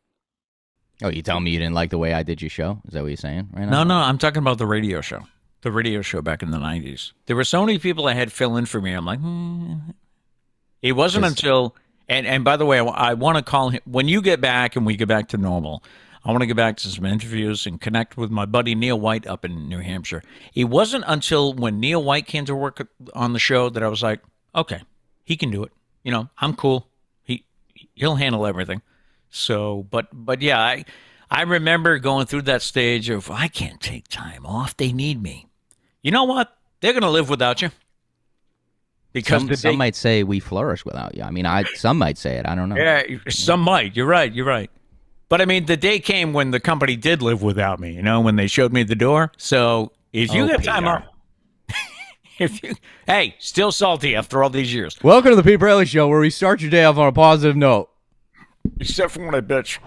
Oh, you tell me you didn't like the way I did your show? Is that what you're saying right now? No, I'm talking about the radio show. The radio show back in the 90s. There were so many people I had fill in for me. I'm like, It wasn't until, and by the way, I want to call him, when you get back and we get back to normal, I want to get back to some interviews and connect with my buddy Neil White up in New Hampshire. It wasn't until when Neil White came to work on the show that I was like, okay, he can do it. You know, I'm cool. He'll handle everything. So, but yeah, I remember going through that stage of, I can't take time off. They need me. You know what? They're going to live without you. Because some might say we flourish without you. I mean, some might say it. I don't know. Yeah, some might. You're right. But I mean, the day came when the company did live without me, you know, when they showed me the door. So if you get time off, hey, still salty after all these years. Welcome to the Pete Braley Show, where we start your day off on a positive note. Except for when I bitch.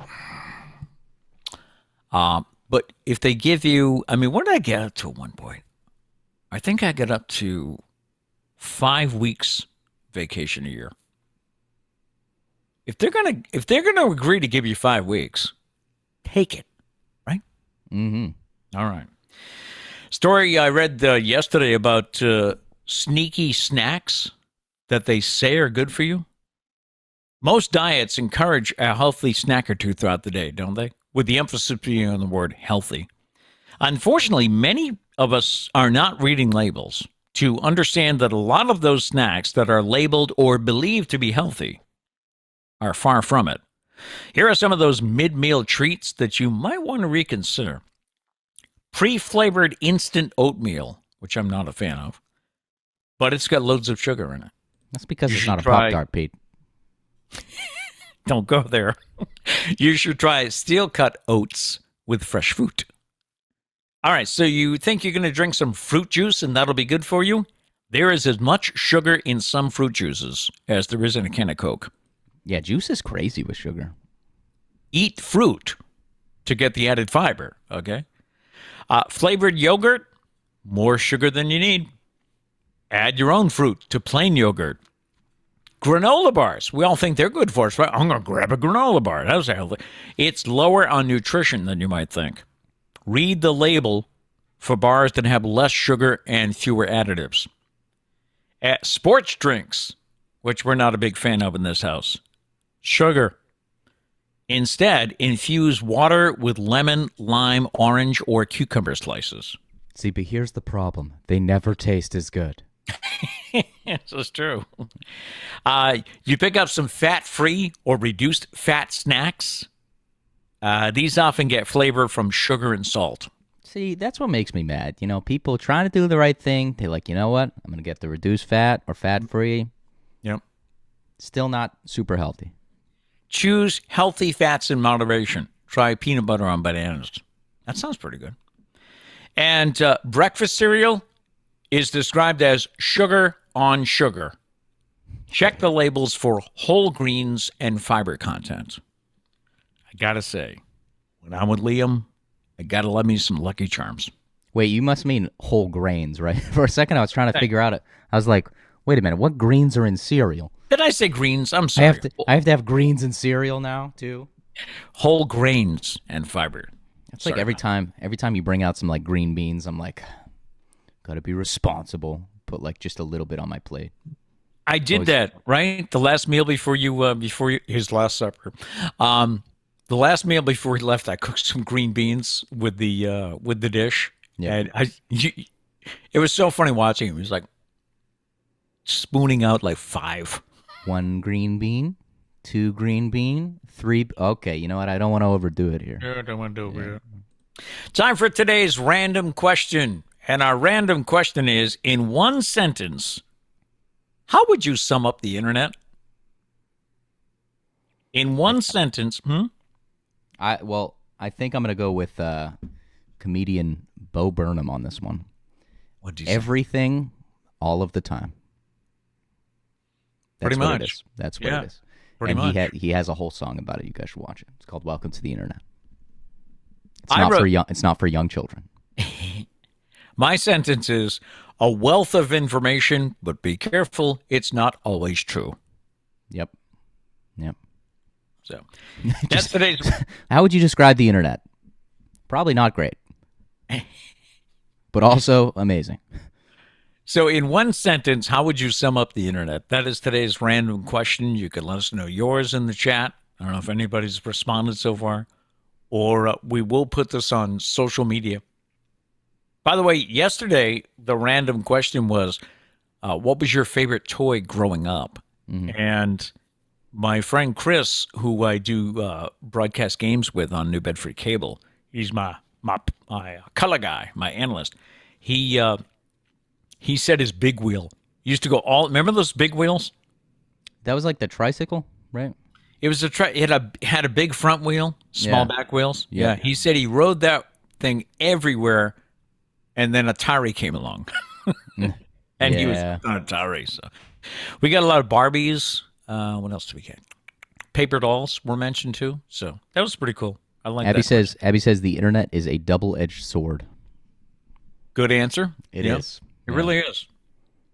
But if they give you, I mean, what did I get up to at one point? I think I got up to 5 weeks vacation a year. If they're gonna agree to give you 5 weeks, take it, right? Mm-hmm. All right. Story I read yesterday about sneaky snacks that they say are good for you. Most diets encourage a healthy snack or two throughout the day, don't they? With the emphasis being on the word healthy. Unfortunately, many of us are not reading labels to understand that a lot of those snacks that are labeled or believed to be healthy are far from it. Here are some of those mid-meal treats that you might want to reconsider. Pre-flavored instant oatmeal, which I'm not a fan of, but it's got loads of sugar in it. That's because it's not a Pop-Tart, Pete. Don't go there. You should try steel-cut oats with fresh fruit. All right, so you think you're going to drink some fruit juice and that'll be good for you? There is as much sugar in some fruit juices as there is in a can of Coke. Yeah, juice is crazy with sugar. Eat fruit to get the added fiber, okay? Flavored yogurt, more sugar than you need. Add your own fruit to plain yogurt. Granola bars, we all think they're good for us, right? I'm going to grab a granola bar. That's healthy. It's lower on nutrition than you might think. Read the label for bars that have less sugar and fewer additives. Sports drinks, which we're not a big fan of in this house. Sugar. Instead, infuse water with lemon, lime, orange, or cucumber slices. See, but here's the problem. They never taste as good. This is true. You pick up some fat-free or reduced fat snacks. These often get flavor from sugar and salt. See, that's what makes me mad. You know, people trying to do the right thing. They're like, you know what? I'm going to get the reduced fat or fat-free. Yep. Still not super healthy. Choose healthy fats in moderation. Try peanut butter on bananas. That sounds pretty good. And breakfast cereal is described as sugar on sugar. Check the labels for whole grains and fiber content. I got to say, when I'm with Liam, I got to love me some Lucky Charms. Wait, you must mean whole grains, right? For a second, I was trying to figure out it. I was like, wait a minute, what greens are in cereal? Did I say greens? I'm sorry. I have to have greens in cereal now, too? Whole grains and fiber. It's like every time you bring out some like green beans, I'm like, gotta be responsible. Put like just a little bit on my plate. I did that, right? The last meal before his last supper. The last meal before he left, I cooked some green beans with the dish. Yeah. And it was so funny watching him. He was like spooning out like 5. 1 green bean, 2 green bean, 3. Okay, you know what? I don't want to overdo it here. Yeah, I don't want to do it. Time for today's random question. And our random question is, in one sentence, how would you sum up the internet? In one sentence, I think I'm going to go with comedian Bo Burnham on this one. What do you say? Everything, all of the time. That's Pretty what much. It is. That's what it is. Pretty and much. He has a whole song about it. You guys should watch it. It's called "Welcome to the Internet." It's not for young children. My sentence is a wealth of information, but be careful, it's not always true. Yep. So that's today's. How would you describe the internet? Probably not great, but also amazing. So in one sentence, how would you sum up the internet? That is today's random question. You can let us know yours in the chat. I don't know if anybody's responded so far, or we will put this on social media. By the way, yesterday, the random question was, what was your favorite toy growing up? Mm-hmm. And my friend Chris, who I do broadcast games with on New Bedford Cable, he's my color guy, my analyst. He said his big wheel. He used to go remember those big wheels? That was like the tricycle, right? It was it had a big front wheel, small back wheels. Yeah. He said he rode that thing everywhere, and then Atari came along. And he was on Atari. So we got a lot of Barbies. What else do we get? Paper dolls were mentioned too. So that was pretty cool. I like that. Abby says the internet is a double-edged sword. Good answer. It is. It really is.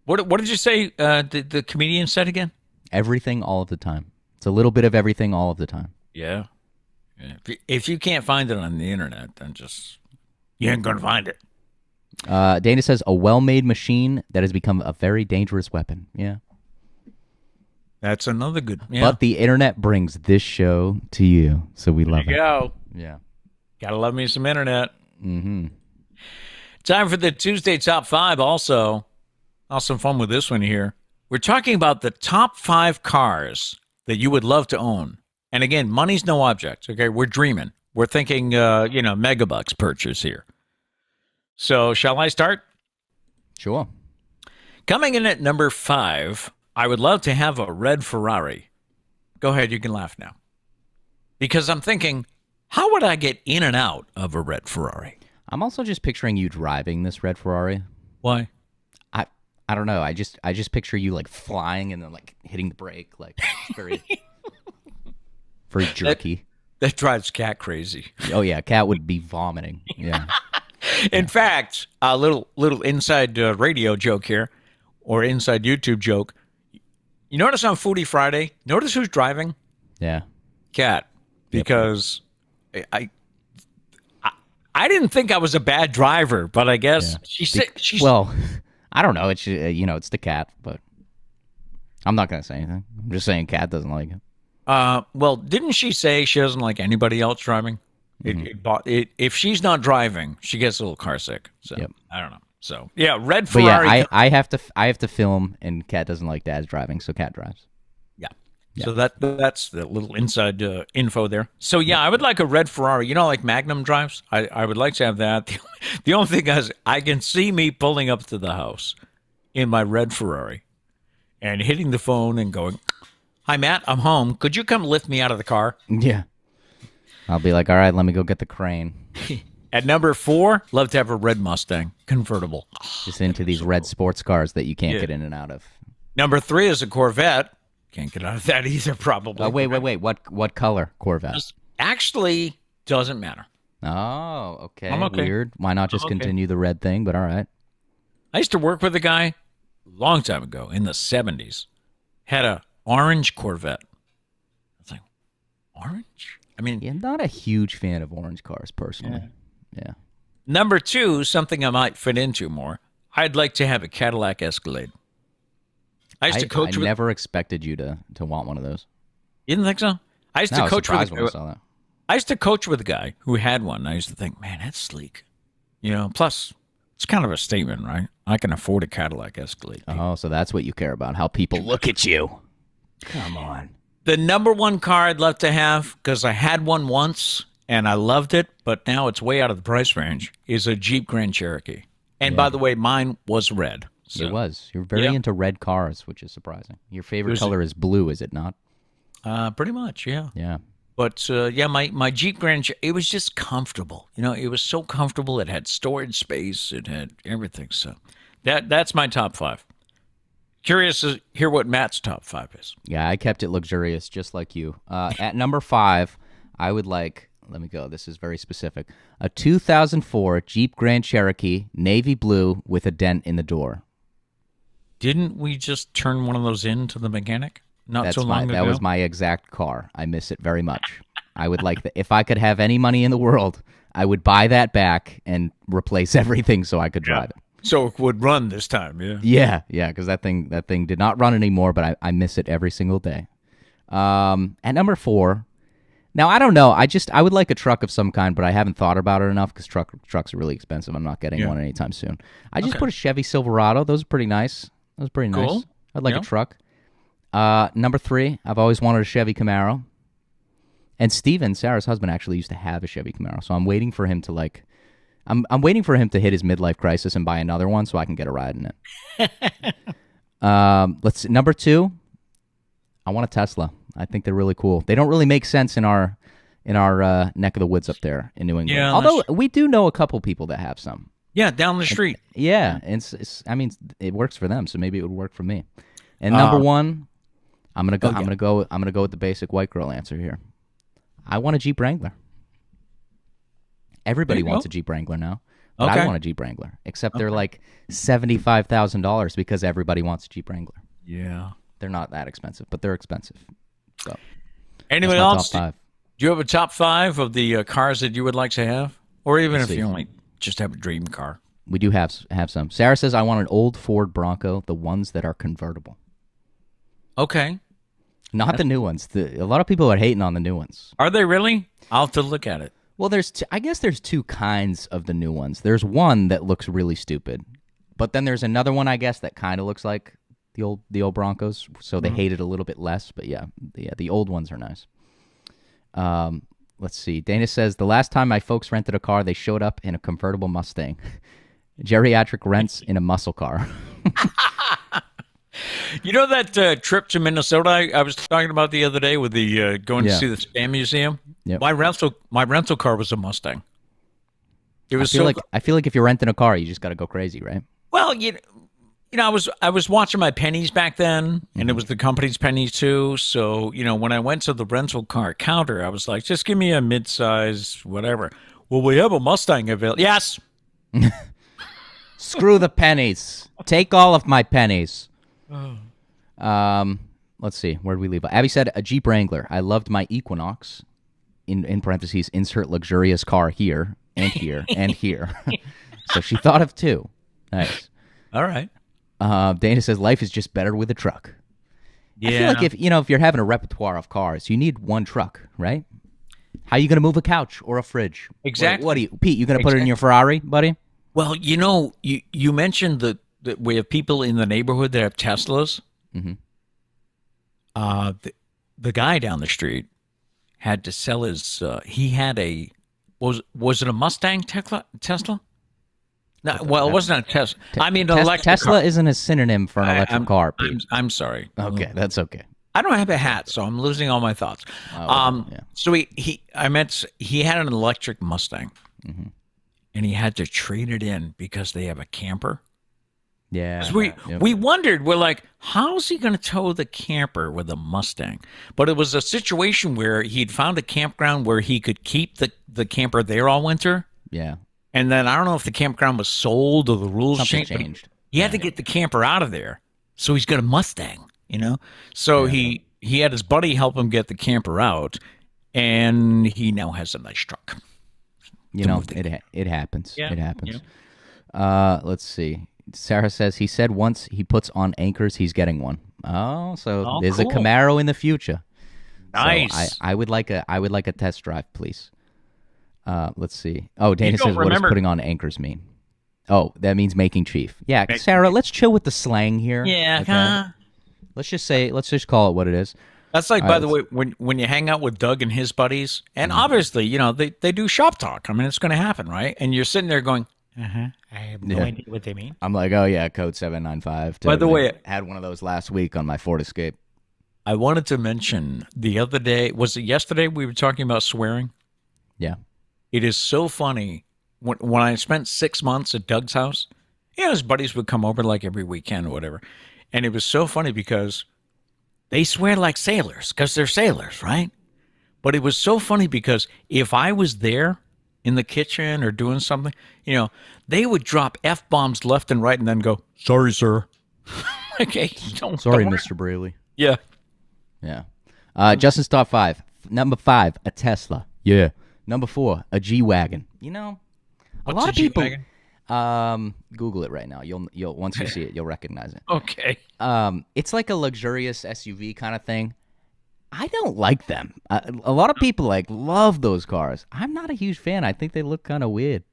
What did you say the comedian said again? Everything all of the time. It's a little bit of everything all of the time. Yeah. If you can't find it on the internet, then you ain't going to find it. Dana says a well-made machine that has become a very dangerous weapon. Yeah. That's another good. Yeah. But the internet brings this show to you, so we love it. There you go. Yeah. Gotta love me some internet. Mm-hmm. Time for the Tuesday Top 5 also. Awesome fun with this one here. We're talking about the top 5 cars that you would love to own. And again, money's no object, okay? We're dreaming. We're thinking, megabucks purchase here. So shall I start? Sure. Coming in at number 5, I would love to have a red Ferrari. Go ahead, you can laugh now. Because I'm thinking, how would I get in and out of a red Ferrari? I'm also just picturing you driving this red Ferrari. Why? I don't know. I just picture you like flying and then like hitting the brake, like very very jerky. That drives Kat crazy. Oh yeah, Kat would be vomiting. Yeah. In fact, a little inside radio joke here, or inside YouTube joke. You notice on Foodie Friday, notice who's driving? Yeah. Kat. Because I didn't think I was a bad driver, but I guess she's well, I don't know. It's it's the cat, but I'm not gonna say anything. I'm just saying Kat doesn't like it. Well, didn't she say she doesn't like anybody else driving? Mm-hmm. If she's not driving, she gets a little car sick. So I don't know. So yeah, red Ferrari. But yeah, I have to film, and Kat doesn't like Dad's driving, so Kat drives. Yeah. So that's the little inside info there. So yeah, I would like a red Ferrari. You know, like Magnum drives. I would like to have that. The only thing is, I can see me pulling up to the house in my red Ferrari and hitting the phone and going, "Hi Matt, I'm home. Could you come lift me out of the car?" Yeah. I'll be like, all right, let me go get the crane. At number 4, love to have a red Mustang convertible. Just into these red sports cars that you can't get in and out of. Number 3 is a Corvette. Can't get out of that either, probably. Wait. What color Corvette? Actually, doesn't matter. Oh, okay. I'm okay. Weird. Why not just continue the red thing? But all right. I used to work with a guy a long time ago in the 70s. Had a orange Corvette. I was like, orange? I mean, not a huge fan of orange cars personally. Yeah. Number 2, something I might fit into more. I'd like to have a Cadillac Escalade. I used to coach. I never expected you to want one of those. You didn't think so? I used to coach with. When I saw that. I used to coach with a guy who had one. I used to think, man, that's sleek. Plus, it's kind of a statement, right? I can afford a Cadillac Escalade. Oh, so that's what you care about? How people look at you? Come on. The number 1 car I'd love to have, because I had one once and I loved it, but now it's way out of the price range, is a Jeep Grand Cherokee. And by the way, mine was red. So. It was. You're very into red cars, which is surprising. Your favorite color is blue, is it not? Pretty much, yeah. Yeah. But, my Jeep Grand Cherokee, it was just comfortable. It was so comfortable. It had storage space. It had everything. So that's my top 5. Curious to hear what Matt's top 5 is. Yeah, I kept it luxurious, just like you. At number 5, I would like Let me go. This is very specific. A 2004 Jeep Grand Cherokee, navy blue, with a dent in the door. Didn't we just turn one of those in to the mechanic not so long ago? That was my exact car. I miss it very much. I would like that. If I could have any money in the world, I would buy that back and replace everything so I could drive it. So it would run this time, yeah. Yeah, because that thing did not run anymore, but I miss it every single day. At number 4, now I don't know. I would like a truck of some kind, but I haven't thought about it enough because trucks are really expensive. I'm not getting one anytime soon. I just put a Chevy Silverado. Those are pretty nice. Cool. I'd like a truck. Number 3, I've always wanted a Chevy Camaro. And Steven, Sarah's husband, actually used to have a Chevy Camaro, so I'm waiting for him to I'm waiting for him to hit his midlife crisis and buy another one so I can get a ride in it. Let's see. Number 2, I want a Tesla. I think they're really cool. They don't really make sense in our neck of the woods up there in New England. Yeah, although we do know a couple people that have some. Yeah, down the street. Yeah, I mean, it works for them, so maybe it would work for me. And number 1, I'm gonna go with the basic white girl answer here. I want a Jeep Wrangler. Everybody wants a Jeep Wrangler now, but I want a Jeep Wrangler. Except they're like $75,000 because everybody wants a Jeep Wrangler. Yeah, they're not that expensive, but they're expensive. So, anybody else? Do you have a top 5 of the cars that you would like to have, or even if you only just have a dream car? We do have some. Sarah says I want an old Ford Bronco, the ones that are convertible. Okay. Not the new ones. A lot of people are hating on the new ones. Are they really? I'll have to look at it. Well, I guess there's 2 kinds of the new ones. There's one that looks really stupid, but then there's another one, I guess, that kind of looks like the old Broncos. So they hate it a little bit less. But yeah, the old ones are nice. Let's see. Dana says the last time my folks rented a car, they showed up in a convertible Mustang. Geriatric rents in a muscle car. You know that trip to Minnesota I was talking about the other day with the going to see the Spam Museum? Yep. My rental car was a Mustang. It was I feel like if you're renting a car, you just got to go crazy, right? Well, you know, I was watching my pennies back then, and it was the company's pennies too. So, you know, when I went to the rental car counter, I was like, just give me a midsize whatever. Well, we have a Mustang available. Yes. Screw the pennies. Take all of my pennies. Let's see. Where did we leave? Abby said a Jeep Wrangler. I loved my Equinox. In parentheses, insert luxurious car here and here and here. So she thought of 2. Nice. All right. Dana says life is just better with a truck. Yeah. I feel like if you're having a repertoire of cars, you need one truck, right? How are you going to move a couch or a fridge? Exactly. What Pete? You going to put it in your Ferrari, buddy? Well, you know, you mentioned that we have people in the neighborhood that have Teslas. Mm-hmm. The guy down the street had to sell his. He had a was it a Mustang Tesla? No, well, it wasn't a Tesla. I mean, an electric Tesla car. isn't a synonym for an electric car, Pete. I'm sorry. Okay, that's okay. I don't have a hat, so I'm losing all my thoughts. Yeah. So he had an electric Mustang, and he had to trade it in because they have a camper. Yeah. We wondered, we're like, how's he going to tow the camper with a Mustang? But it was a situation where he'd found a campground where he could keep the camper there all winter. Yeah. And then I don't know if the campground was sold or the rules changed. He had to get the camper out of there. So he's got a Mustang, you know? So he had his buddy help him get the camper out, and he now has a nice truck. You know, it happens. Yeah. It happens. Yeah. Let's see. Sarah says he said once he puts on anchors, he's getting one. Oh, so there's cool. a Camaro in the future. Nice. So I would like a test drive, please. Let's see. Oh, Dana says, what does putting on anchors mean? Oh, that means making chief. Yeah, Sarah, let's chill with the slang here. Yeah. Okay? Let's just call it what it is. That's like, by the way, when you hang out with Doug and his buddies, and obviously, you know, they do shop talk. I mean, it's going to happen, right? And you're sitting there going, I have no idea what they mean. I'm like, oh, yeah, code 795. By the way, I had one of those last week on my Ford Escape. I wanted to mention the other day, was it yesterday we were talking about swearing? Yeah. It is so funny. When I spent 6 months at Doug's house, you know, his buddies would come over like every weekend or whatever. And it was so funny because they swear like sailors because they're sailors, right? But it was so funny because if I was there in the kitchen or doing something, they would drop F-bombs left and right and then go, "Sorry, sir." Okay. Sorry, Mr. Braley. Yeah. Yeah. Justin's top 5. Number 5, a Tesla. Yeah. Number 4, a G-Wagon. A What's lot a of people. G-Wagon? Google it right now. You'll once you see it, you'll recognize it. Okay. It's like a luxurious SUV kind of thing. I don't like them. A lot of people love those cars. I'm not a huge fan. I think they look kind of weird.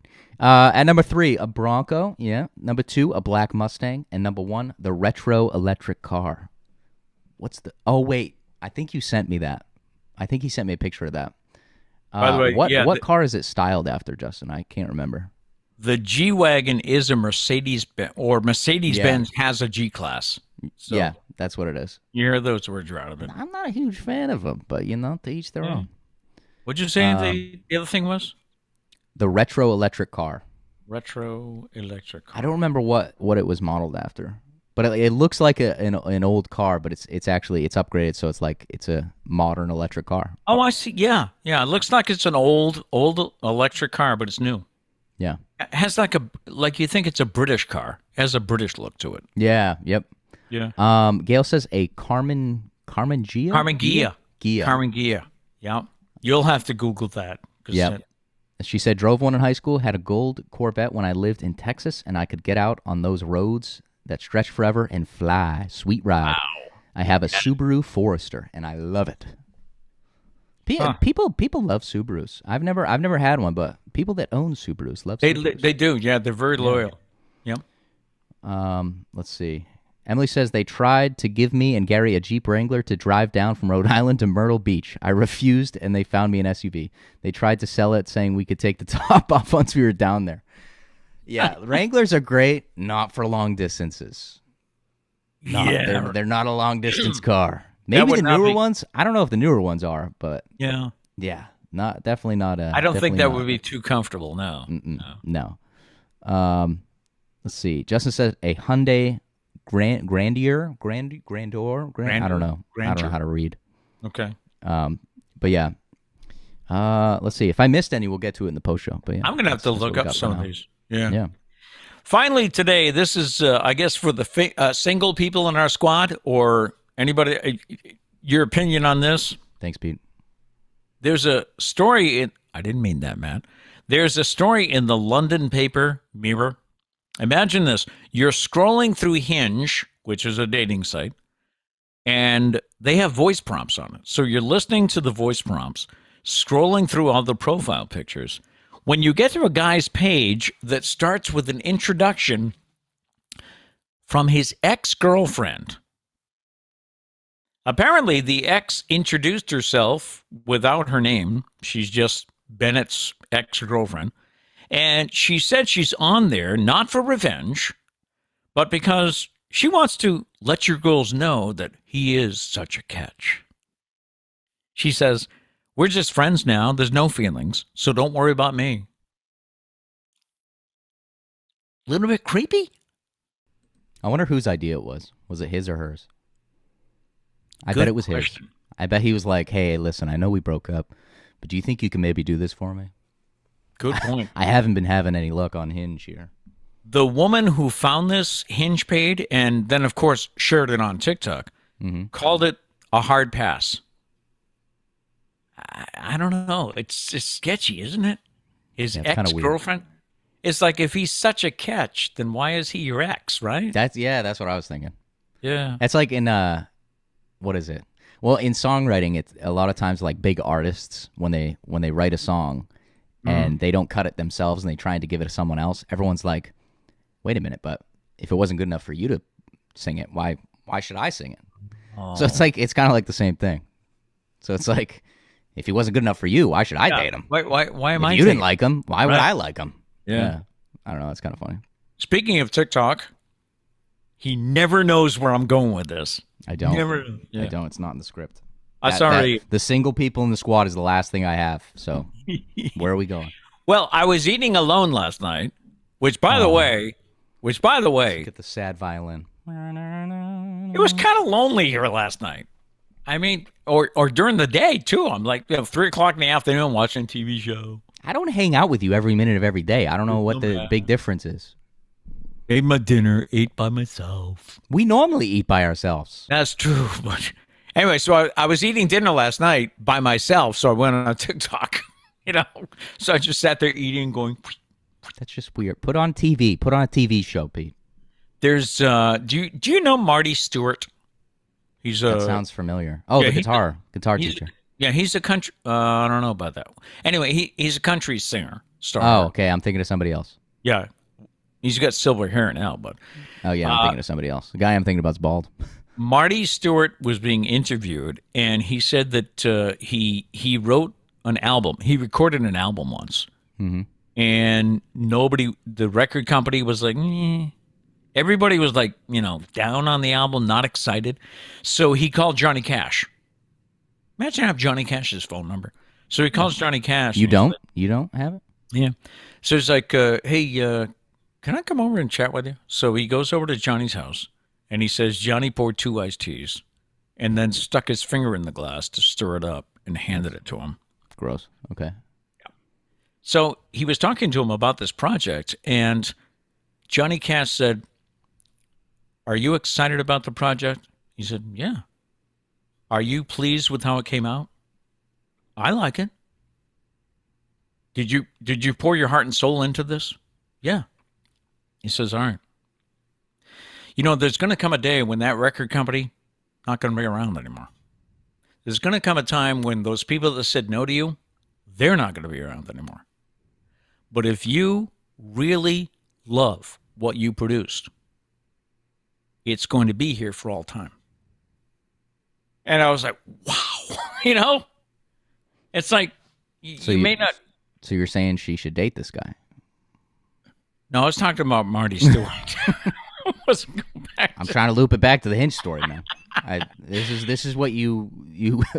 At number 3, a Bronco. Yeah. Number 2, a black Mustang. And number 1, the retro electric car. Oh, wait. I think you sent me that. I think he sent me a picture of that. By the way, what car is it styled after, Justin? I can't remember. The G-Wagon is a Mercedes-Benz, or Mercedes-Benz has a G-Class. So yeah, that's what it is. you hear those words are out of it. I'm not a huge fan of them, but, to each their own. What'd you say the other thing was? The retro electric car. Retro electric car. I don't remember what it was modeled after. But it looks like an old car, but it's upgraded, so it's a modern electric car. Oh, I see. Yeah. It looks like it's an old electric car, but it's new. Yeah. It has you think it's a British car. It has a British look to it. Yeah. Yep. Yeah. Gail says a Carmen Gia? Carmen Gia. Gia. Carmen Gia. Yeah. You'll have to Google that. Yeah. She said, drove one in high school, had a gold Corvette when I lived in Texas, and I could get out on those roads that stretch forever and fly. Sweet ride. Wow. I have a Subaru Forester, and I love it. People love Subarus. I've never had one, but people that own Subarus love Subarus. They do. Yeah, they're very loyal. Yeah. Let's see. Emily says they tried to give me and Gary a Jeep Wrangler to drive down from Rhode Island to Myrtle Beach. I refused, and they found me an SUV. They tried to sell it, saying we could take the top off once we were down there. Yeah, Wranglers are great, not for long distances. They're not a long distance car. Maybe the newer ones. I don't know if the newer ones are, but yeah, definitely not. I don't think that would be too comfortable. No. Let's see. Justin says a Hyundai Grandeur. I don't know. I don't know how to read. Okay. But yeah. Let's see. If I missed any, we'll get to it in the post show. But yeah, I'm gonna have to look up some of these. Yeah. Yeah. Finally, today, this is, I guess, for the single people in our squad or anybody. Your opinion on this? Thanks, Pete. There's a story I didn't mean that, Matt. There's a story in the London paper Mirror. Imagine this: you're scrolling through Hinge, which is a dating site, and they have voice prompts on it. So you're listening to the voice prompts, scrolling through all the profile pictures. When you get to a guy's page that starts with an introduction from his ex-girlfriend, apparently the ex introduced herself without her name. She's just Bennett's ex-girlfriend. And she said she's on there not for revenge, but because she wants to let your girls know that he is such a catch. She says, "We're just friends now. There's no feelings, so don't worry about me." A little bit creepy. I wonder whose idea it was. Was it his or hers? I bet it was his. I bet he was like, "Hey, listen, I know we broke up, but do you think you can maybe do this for me?" Good point. I haven't been having any luck on Hinge here. The woman who found this Hinge page and then, of course, shared it on TikTok called it a hard pass. I don't know. It's sketchy, isn't it? His ex-girlfriend. It's like, if he's such a catch, then why is he your ex, right? That's what I was thinking. Yeah. It's like in what is it? Well, in songwriting, it's a lot of times like big artists when they write a song and they don't cut it themselves and they try to give it to someone else. Everyone's like, "Wait a minute, but if it wasn't good enough for you to sing it, why should I sing it?" Oh. So it's kind of like the same thing. So it's like, if he wasn't good enough for you, why should I date him? Why am I? If you didn't like him, why would I like him? Yeah. I don't know. It's kind of funny. Speaking of TikTok, he never knows where I'm going with this. I don't. I don't. It's not in the script. The single people in the squad is the last thing I have. So where are we going? Well, I was eating alone last night, which by the way, look at the sad violin. It was kind of lonely here last night. I mean, or during the day too. I'm like, 3:00 in the afternoon watching a TV show. I don't hang out with you every minute of every day. I don't know what the big difference is. Ate my dinner, ate by myself. We normally eat by ourselves. That's true. But anyway, so I was eating dinner last night by myself, so I went on TikTok, So I just sat there eating, going. That's just weird. Put on TV. Put on a TV show, Pete. There's do you know Marty Stewart? That sounds familiar. Oh, the guitar teacher. Yeah, he's a country. I don't know about that. Anyway, he's a country singer. Star. Oh, okay. I'm thinking of somebody else. Yeah, he's got silver hair now, but. Oh yeah, I'm thinking of somebody else. The guy I'm thinking about is bald. Marty Stewart was being interviewed, and he said that he wrote an album. He recorded an album once, and the record company was like, everybody was like, down on the album, not excited. So he called Johnny Cash. Imagine I have Johnny Cash's phone number. So he calls Johnny Cash. You don't? You don't have it? Yeah. So he's like, hey, can I come over and chat with you? So he goes over to Johnny's house, and he says, Johnny poured 2 iced teas and then stuck his finger in the glass to stir it up and handed it to him. Gross. Okay. Yeah. So he was talking to him about this project, and Johnny Cash said, are you excited about the project? He said, yeah. Are you pleased with how it came out? I like it. Did you pour your heart and soul into this? Yeah. He says, all right. There's going to come a day when that record company not going to be around anymore. There's going to come a time when those people that said no to you, they're not going to be around anymore. But if you really love what you produced, it's going to be here for all time. And I was like, wow, it's like, you may not. So you're saying she should date this guy? No, I was talking about Marty Stewart. I'm trying to loop it back to the Hinge story, man. This is what you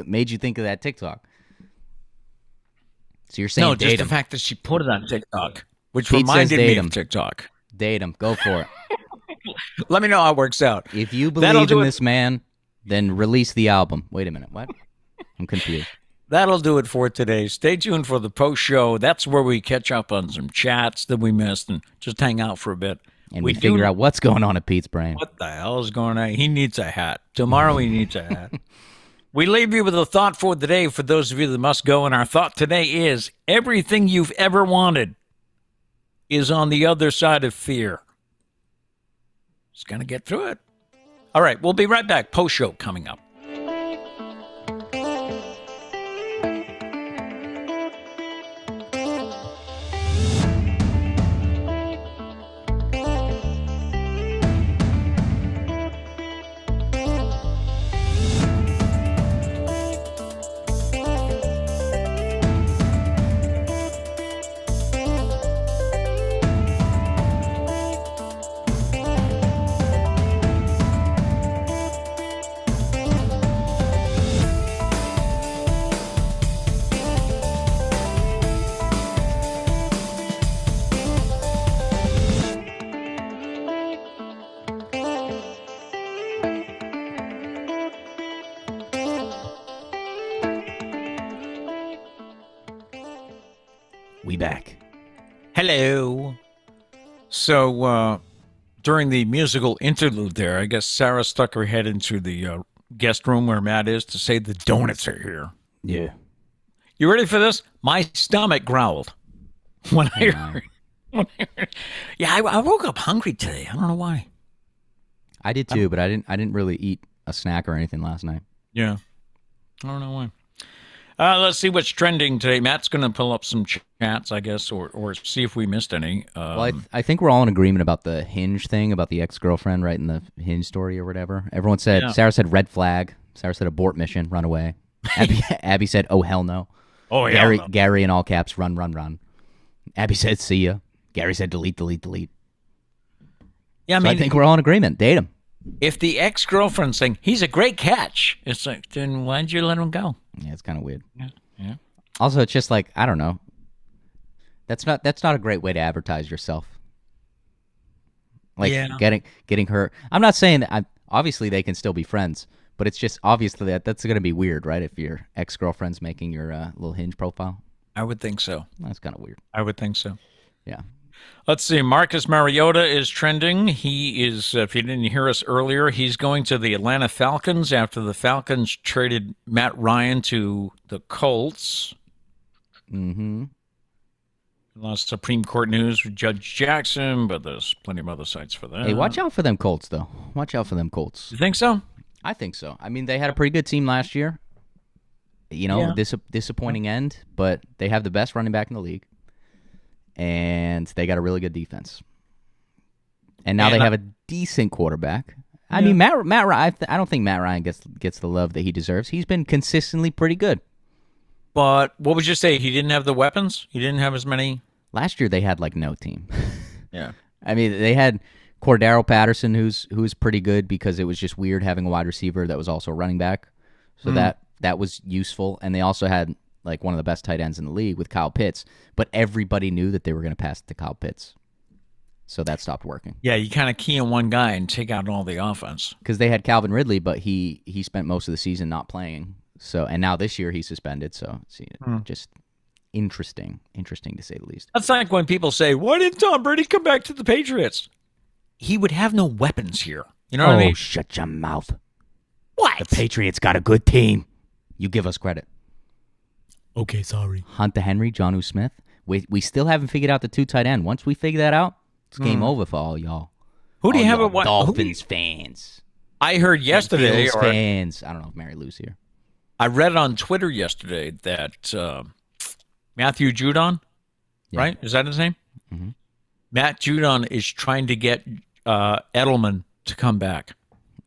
made you think of that TikTok. So you're saying no, date just him. The fact that she put it on TikTok, which Pete reminded me him. of TikTok. Date him. Go for it. Let me know how it works out. If you believe in this man, then release the album. Wait a minute. What? I'm confused. That'll do it for today. Stay tuned for the post show. That's where we catch up on some chats that we missed and just hang out for a bit. And we figure out what's going on at Pete's brain. What the hell is going on? He needs a hat. Tomorrow he needs a hat. We leave you with a thought for the day for those of you that must go. And our thought today is everything you've ever wanted is on the other side of fear. Just going to get through it. All right, we'll be right back. Post show coming up. We back. Hello. So, during the musical interlude there, I guess Sarah stuck her head into the guest room where Matt is to say the donuts are here. Yeah. You ready for this? My stomach growled when I heard. Yeah, I woke up hungry today. I don't know why. I did too, but I didn't really eat a snack or anything last night. Yeah. I don't know why. Let's see what's trending today. Matt's going to pull up some chats, I guess, or see if we missed any. Well, I think we're all in agreement about the Hinge thing, about the ex-girlfriend writing the Hinge story or whatever. Everyone said, yeah. Sarah said red flag. Sarah said abort mission, run away. Abby said, oh, hell no. Oh, yeah. Gary in all caps, run, run, run. Abby said, see ya. Gary said, delete, delete, delete. Yeah, I think we're all in agreement. Date him. If the ex-girlfriend's saying, he's a great catch, it's like, then why'd you let him go? Yeah, it's kind of weird. Yeah. Also, it's just like, I don't know. That's not a great way to advertise yourself. Like getting her. I'm not saying that. Obviously, they can still be friends, But it's just obviously that's going to be weird, right? If your ex-girlfriend's making your little Hinge profile. I would think so. That's kind of weird. I would think so. Yeah. Let's see. Marcus Mariota is trending. He is, if you didn't hear us earlier, he's going to the Atlanta Falcons after the Falcons traded Matt Ryan to the Colts. Mm-hmm. Lost Supreme Court news with Judge Jackson, but there's plenty of other sites for that. Hey, watch out for them Colts, though. Watch out for them Colts. You think so? I think so. I mean, they had a pretty good team last year. You know, disappointing end, but they have the best running back in the league. And they got a really good defense. And now they have a decent quarterback. I mean, Matt Ryan, I don't think Matt Ryan gets the love that he deserves. He's been consistently pretty good. But what would you say? He didn't have the weapons? He didn't have as many? Last year they had like no team. Yeah. I mean, they had Cordero Patterson, who's pretty good because it was just weird having a wide receiver that was also a running back. So that was useful. And they also had like one of the best tight ends in the league with Kyle Pitts. But everybody knew that they were going to pass it to Kyle Pitts. So that stopped working. Yeah, you kind of key on one guy and take out all the offense. Because they had Calvin Ridley, but he spent most of the season not playing. So and now this year he's suspended. So just interesting to say the least. That's like when people say, "Why didn't Tom Brady come back to the Patriots?" He would have no weapons here. You know what I mean? Oh, shut your mouth. What? The Patriots got a good team. You give us credit. Okay, sorry. Hunter Henry, Jonnu Smith. We still haven't figured out the two tight end. Once we figure that out, it's game over for all y'all. Who do you have at what? Dolphins fans. I heard yesterday. Bills fans. I don't know if Mary Lou's here. I read on Twitter yesterday that Matthew Judon, right? Is that his name? Mm-hmm. Matt Judon is trying to get Edelman to come back.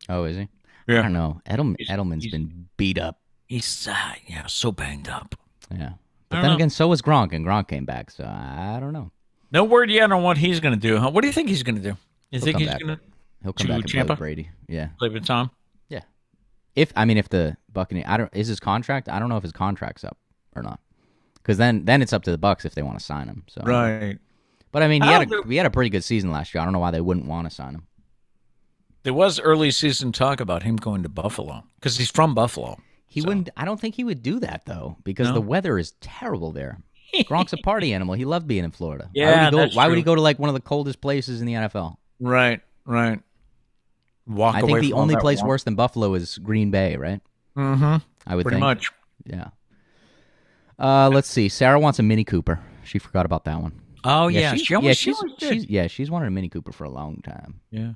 Oh, is he? Yeah. I don't know. Edelman's been beat up. He's so banged up. Yeah. But then again, so was Gronk, and Gronk came back, so I don't know. No word yet on what he's going to do, huh? What do you think he's going to do? You think he's going to He'll come back and play with Brady. Yeah. Play with Tom? Yeah. If the Buccaneers, is his contract? I don't know if his contract's up or not. Because then it's up to the Bucs if they want to sign him. So right. But I mean, he had a pretty good season last year. I don't know why they wouldn't want to sign him. There was early season talk about him going to Buffalo because he's from Buffalo. He wouldn't. I don't think he would do that though, because the weather is terrible there. Gronk's a party animal. He loved being in Florida. Yeah, why would he go to like one of the coldest places in the NFL? Right. I think the only place worse than Buffalo is Green Bay, right? Mm-hmm. I would pretty think. much. Yeah. Let's see. Sarah wants a Mini Cooper. She forgot about that one. Oh yeah, she's wanted a Mini Cooper for a long time. Yeah.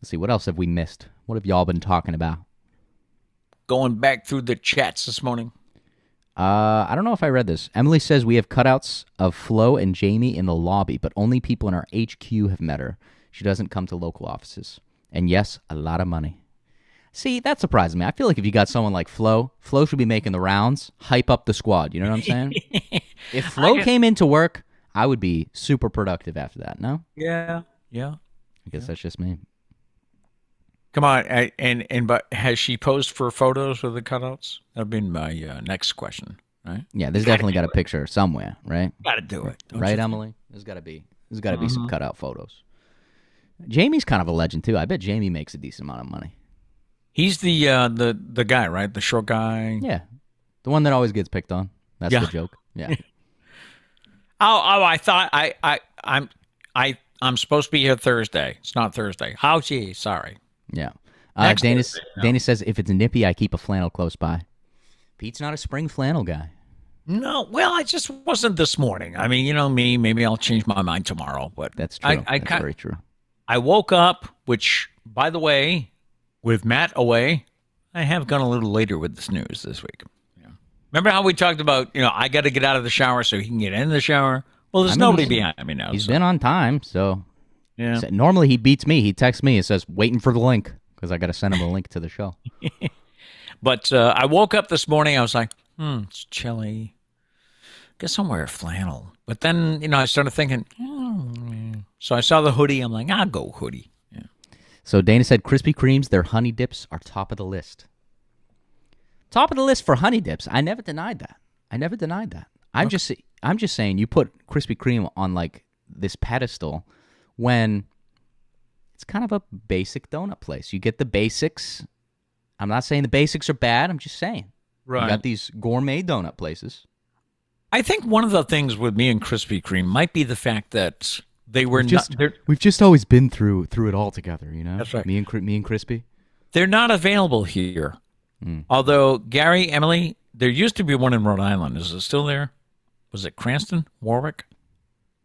Let's see. What else have we missed? What have y'all been talking about? Going back through the chats this morning. I don't know if I read this. Emily says we have cutouts of Flo and Jamie in the lobby, but only people in our HQ have met her. She doesn't come to local offices. And yes, a lot of money. See, that surprises me. I feel like if you got someone like Flo should be making the rounds, hype up the squad. You know what I'm saying? If Flo came into work, I would be super productive after that, no? Yeah. I guess that's just me. Come on, but has she posed for photos with the cutouts? That'd be my next question, right? Yeah, there's definitely got a picture somewhere, right? Got to do it, right, Emily? There's got to be some cutout photos. Jamie's kind of a legend too. I bet Jamie makes a decent amount of money. He's the guy, right? The short guy. Yeah, the one that always gets picked on. That's the joke. Yeah. I thought I'm supposed to be here Thursday. It's not Thursday. How? Gee, sorry. Yeah. Dana says, if it's nippy, I keep a flannel close by. Pete's not a spring flannel guy. No, well, I just wasn't this morning. I mean, you know me. Maybe I'll change my mind tomorrow. But that's true. That's very true. I woke up, which, by the way, with Matt away, I have gone a little later with this news this week. Yeah. Remember how we talked about, I got to get out of the shower so he can get in the shower? Well, there's nobody behind me now. He's been on time, so... Yeah. Normally he beats me. He texts me and says, waiting for the link, because I got to send him a link to the show. But I woke up this morning. I was like, it's chilly. Guess I'll wear a flannel. But then, I started thinking, so I saw the hoodie. I'm like, I'll go hoodie. Yeah. So Dana said Krispy Kremes, their honey dips are top of the list. Top of the list for honey dips. I never denied that. I'm just saying you put Krispy Kreme on like this pedestal when it's kind of a basic donut place. You get the basics, I'm not saying the basics are bad. I'm just saying. Right. You got these gourmet donut places. I think one of the things with me and Krispy Kreme might be the fact that they were We've just always been through it all together, you know? That's right. Me and Crispy. They're not available here. Although, Gary, Emily, there used to be one in Rhode Island. Is it still there? Was it Cranston? Warwick?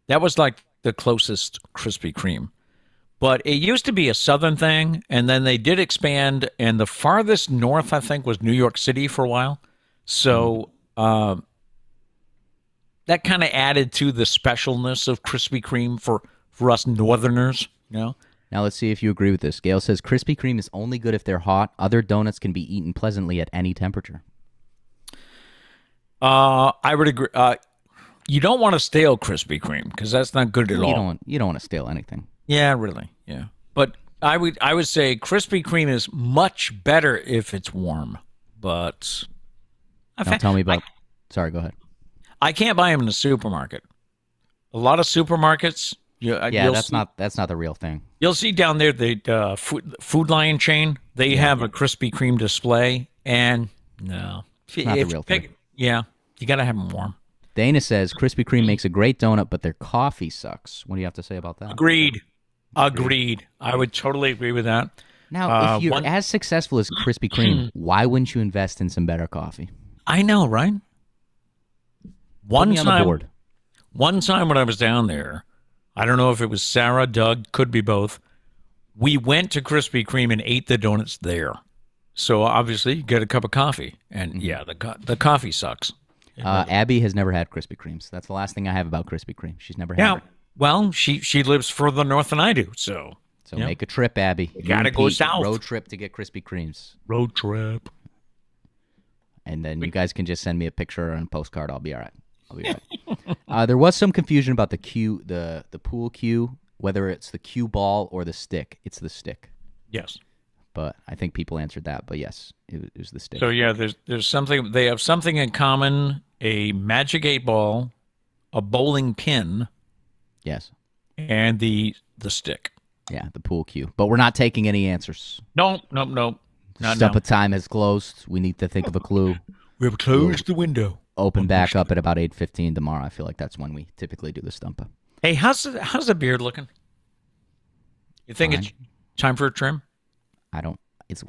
That was like the closest Krispy Kreme. But it used to be a southern thing, and then they did expand, and the farthest north, I think, was New York City for a while. So that kind of added to the specialness of Krispy Kreme for us northerners, you know? Now let's see if you agree with this. Gail says Krispy Kreme is only good if they're hot. Other donuts can be eaten pleasantly at any temperature. I would agree. You don't want to stale Krispy Kreme because that's not good at all. You don't want to stale anything. Yeah, really. Yeah. But I would say Krispy Kreme is much better if it's warm. But Now tell me about. Sorry, go ahead. I can't buy them in the supermarket. A lot of supermarkets. That's not the real thing. You'll see down there the Food Lion chain. They have a Krispy Kreme display, and no, not the real thing. Yeah, you got to have them warm. Dana says Krispy Kreme makes a great donut, but their coffee sucks. What do you have to say about that? Agreed. I would totally agree with that. Now, if you're as successful as Krispy Kreme, why wouldn't you invest in some better coffee? I know, right? One time when I was down there, I don't know if it was Sarah, Doug, could be both. We went to Krispy Kreme and ate the donuts there. So obviously, you get a cup of coffee, and the coffee sucks. Abby has never had Krispy Kremes. That's the last thing I have about Krispy Kreme. She's never had it. Well, she lives further north than I do, so make a trip, Abby. You gotta go south. Road trip to get Krispy Kremes. Road trip. And then you guys can just send me a picture and a postcard. I'll be all right. There was some confusion about the cue, the pool cue, whether it's the cue ball or the stick. It's the stick. Yes. But I think people answered that. But yes, it was the stick. So yeah, there's something. They have something in common: a Magic 8-ball, a bowling pin. Yes. And the stick. Yeah, the pool cue. But we're not taking any answers. No. Stumpah time has closed. We need to think of a clue. We have closed the window. Open back up at about 8:15 tomorrow. I feel like that's when we typically do the Stumpah. Hey, how's the beard looking? You think it's time for a trim? I don't.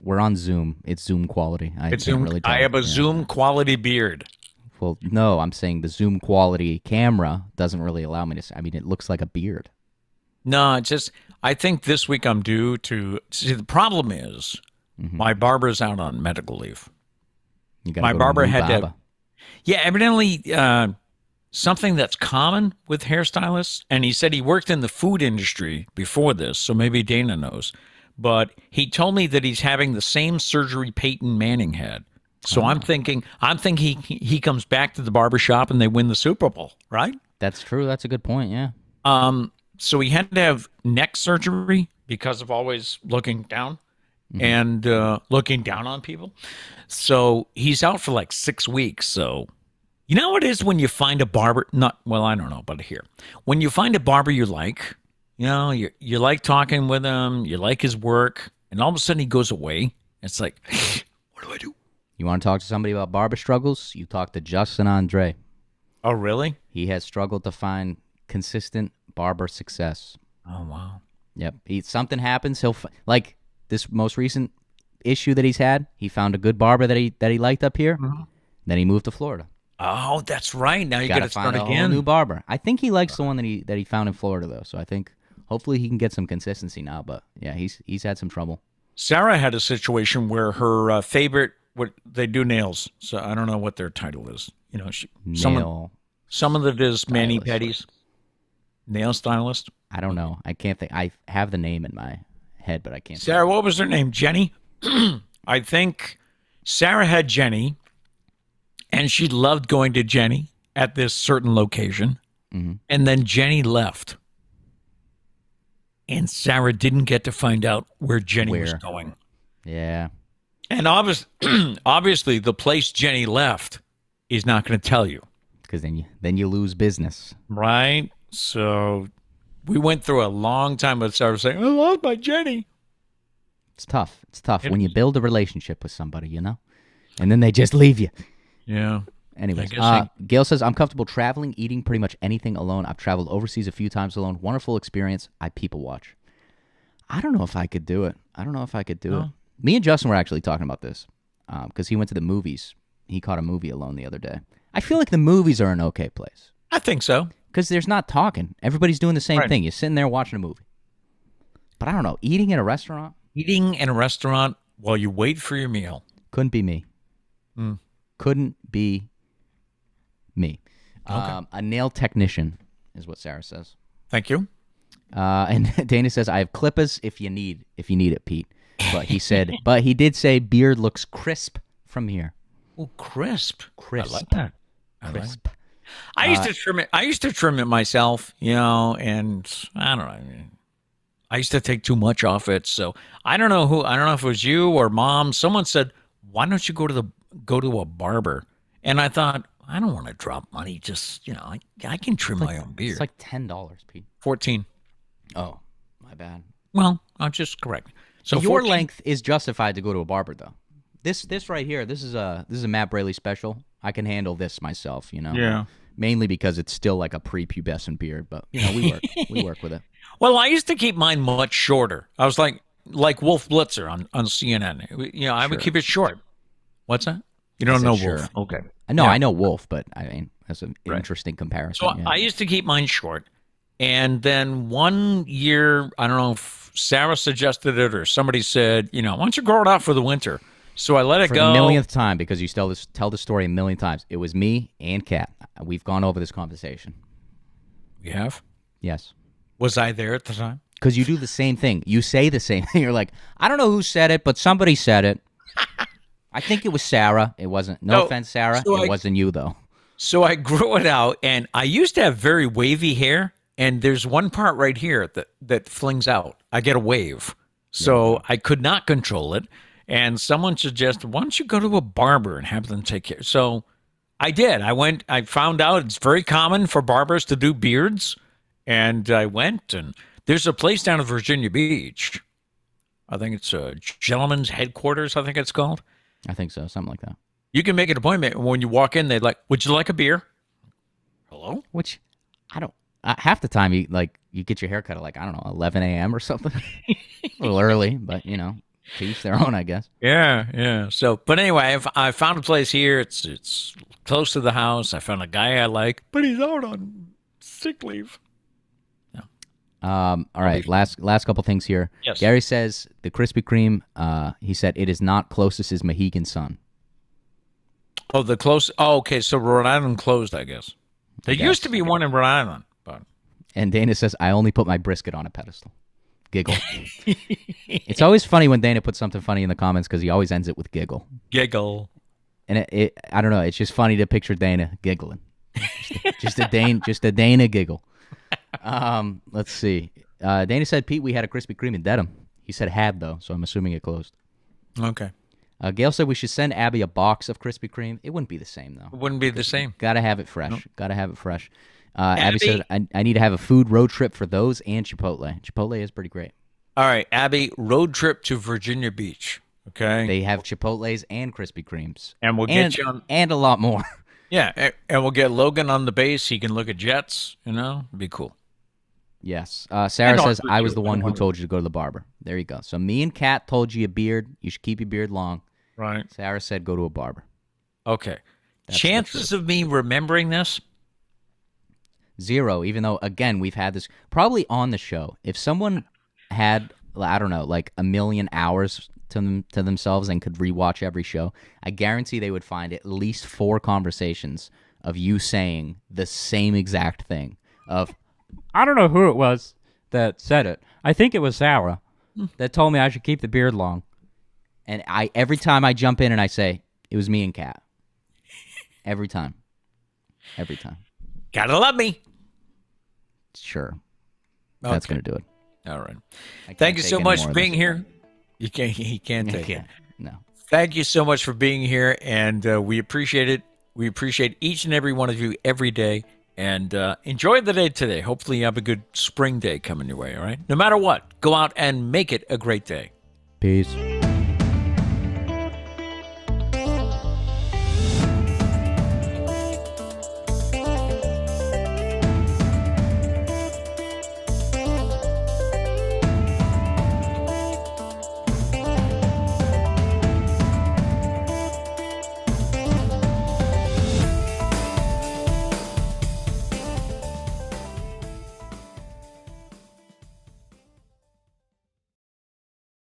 We're on Zoom. It's Zoom quality. I have a Zoom quality beard. Well, no, I'm saying the Zoom quality camera doesn't really allow me to. I mean, it looks like a beard. No, it's just I think this week I'm due to see. The problem is my barber's out on medical leave. My barber had to. Yeah, evidently something that's common with hairstylists, and he said he worked in the food industry before this, so maybe Dana knows. But he told me that he's having the same surgery Peyton Manning had. So I'm thinking he comes back to the barbershop and they win the Super Bowl, right? That's true. That's a good point, yeah. So he had to have neck surgery because of always looking down and looking down on people. So he's out for like 6 weeks. So you know what it is when you find a barber? I don't know, but here. When you find a barber you like, you know, you like talking with him, you like his work, and all of a sudden he goes away. It's like, what do I do? You want to talk to somebody about barber struggles? You talk to Justin Andre. Oh, really? He has struggled to find consistent barber success. Oh, wow. Yep. Something happens, like this most recent issue that he's had, he found a good barber that he liked up here. Then he moved to Florida. Oh, that's right. Now you got to start again. Whole new barber. I think he likes the one that he found in Florida though. So I think hopefully he can get some consistency now. But yeah, he's had some trouble. Sarah had a situation where her favorite. They do nails, so I don't know what their title is. You know, some of it is mani pedis, nail stylist. I don't know. I can't think. I have the name in my head, but I can't. Sarah, what was her name? Jenny. I think Sarah had Jenny, and she loved going to Jenny at this certain location, and then Jenny left, and Sarah didn't get to find out where Jenny was going. Yeah. And obviously, the place Jenny left is not going to tell you. Because then you lose business. Right? So we went through a long time with Sarah saying, I lost my Jenny. It's tough. It's tough when you build a relationship with somebody, you know, and then they just leave you. Yeah. Anyways, Gail says, I'm comfortable traveling, eating pretty much anything alone. I've traveled overseas a few times alone. Wonderful experience. I people watch. I don't know if I could do it. Me and Justin were actually talking about this because he went to the movies. He caught a movie alone the other day. I feel like the movies are an okay place. I think so. Because there's not talking. Everybody's doing the same thing. You're sitting there watching a movie. But I don't know. Eating in a restaurant? Eating in a restaurant while you wait for your meal. Couldn't be me. Couldn't be me. Okay. A nail technician is what Sarah says. Thank you. And Dana says, I have clippers if you need it, Pete. But he did say beard looks crisp from here. Oh, crisp. I like that. Crisp. I used to trim it. I used to trim it myself, you know, and I don't know. I used to take too much off it, so I don't know if it was you or Mom. Someone said, "Why don't you go to a barber?" And I thought, I don't want to drop money. Just, you know, I can trim my own beard. It's like $10, Pete. 14. Oh, my bad. Well, I'll just correct. So your 14. length is justified to go to a barber, though. This right here, this is a Matt Braley special. I can handle this myself, you know. Yeah. Mainly because it's still like a prepubescent beard, but you know we work with it. Well, I used to keep mine much shorter. I was like Wolf Blitzer on CNN. You know, I would keep it short. What's that? You don't know Wolf? Okay. No, I know Wolf, but I mean that's an interesting comparison. So I used to keep mine short, and then one year, I don't know if Sarah suggested it or somebody said, you know, why don't you grow it out for the winter? So I let it for go. the millionth time, because you tell the story a million times. It was me and Kat. We've gone over this conversation. You have? Yes. Was I there at the time? Because you do the same thing. You say the same thing. You're like, I don't know who said it, but somebody said it. I think it was Sarah. It wasn't. No offense, Sarah. It wasn't you, though. So I grew it out, and I used to have very wavy hair, and there's one part right here that flings out. I get a wave. So I could not control it. And someone suggested, why don't you go to a barber and have them take care? So I did. I found out it's very common for barbers to do beards. And I went, and there's a place down in Virginia Beach. I think it's a Gentleman's Headquarters, I think it's called. I think so, something like that. You can make an appointment. When you walk in, they're like, would you like a beer? Hello? Which, I don't, half the time you get your hair cut at like, I don't know, 11 a.m. or something. A little early, but you know. To each their own, I guess. Yeah. So, but anyway, I found a place here. It's close to the house. I found a guy I like, but he's out on sick leave. Yeah. All right. Last couple things here. Yes. Gary says the Krispy Kreme. He said it is not closest as Mohegan Sun. Oh, the close. Oh, okay. So Rhode Island closed, I guess. There used to be one in Rhode Island, but. And Dana says I only put my brisket on a pedestal. Giggle. It's always funny when Dana puts something funny in the comments because he always ends it with giggle. Giggle. And it I don't know. It's just funny to picture Dana giggling. Just a Dana giggle. Let's see. Dana said, Pete, we had a Krispy Kreme in Dedham. He said had, though, so I'm assuming it closed. Okay. Gail said we should send Abby a box of Krispy Kreme. It wouldn't be the same, though. It wouldn't be the same. Gotta have it fresh. Nope. Gotta have it fresh. Abby said, I need to have a food road trip for those and Chipotle. Chipotle is pretty great. All right, Abby, road trip to Virginia Beach. Okay. They have Chipotles and Krispy Kremes. And we'll get you on. And a lot more. Yeah, and we'll get Logan on the base. He can look at jets, you know? It'd be cool. Yes. Sarah says, I was the one who told you to go to the barber. There you go. So me and Kat told you you should keep your beard long. Right. Sarah said go to a barber. Okay. Chances of me remembering this? 0, even though, again, we've had this probably on the show. If someone had, I don't know, like 1 million hours to themselves and could rewatch every show, I guarantee they would find at least 4 conversations of you saying the same exact thing of, I don't know who it was that said it. I think it was Sarah that told me I should keep the beard long. And every time I jump in and I say, it was me and Kat. Every time. Every time. Gotta love me. Sure. That's going to do it. All right. Thank you so much for being here. He can't take it. No. Thank you so much for being here, and we appreciate it. We appreciate each and every one of you every day, and enjoy the day today. Hopefully you have a good spring day coming your way, all right? No matter what, go out and make it a great day. Peace.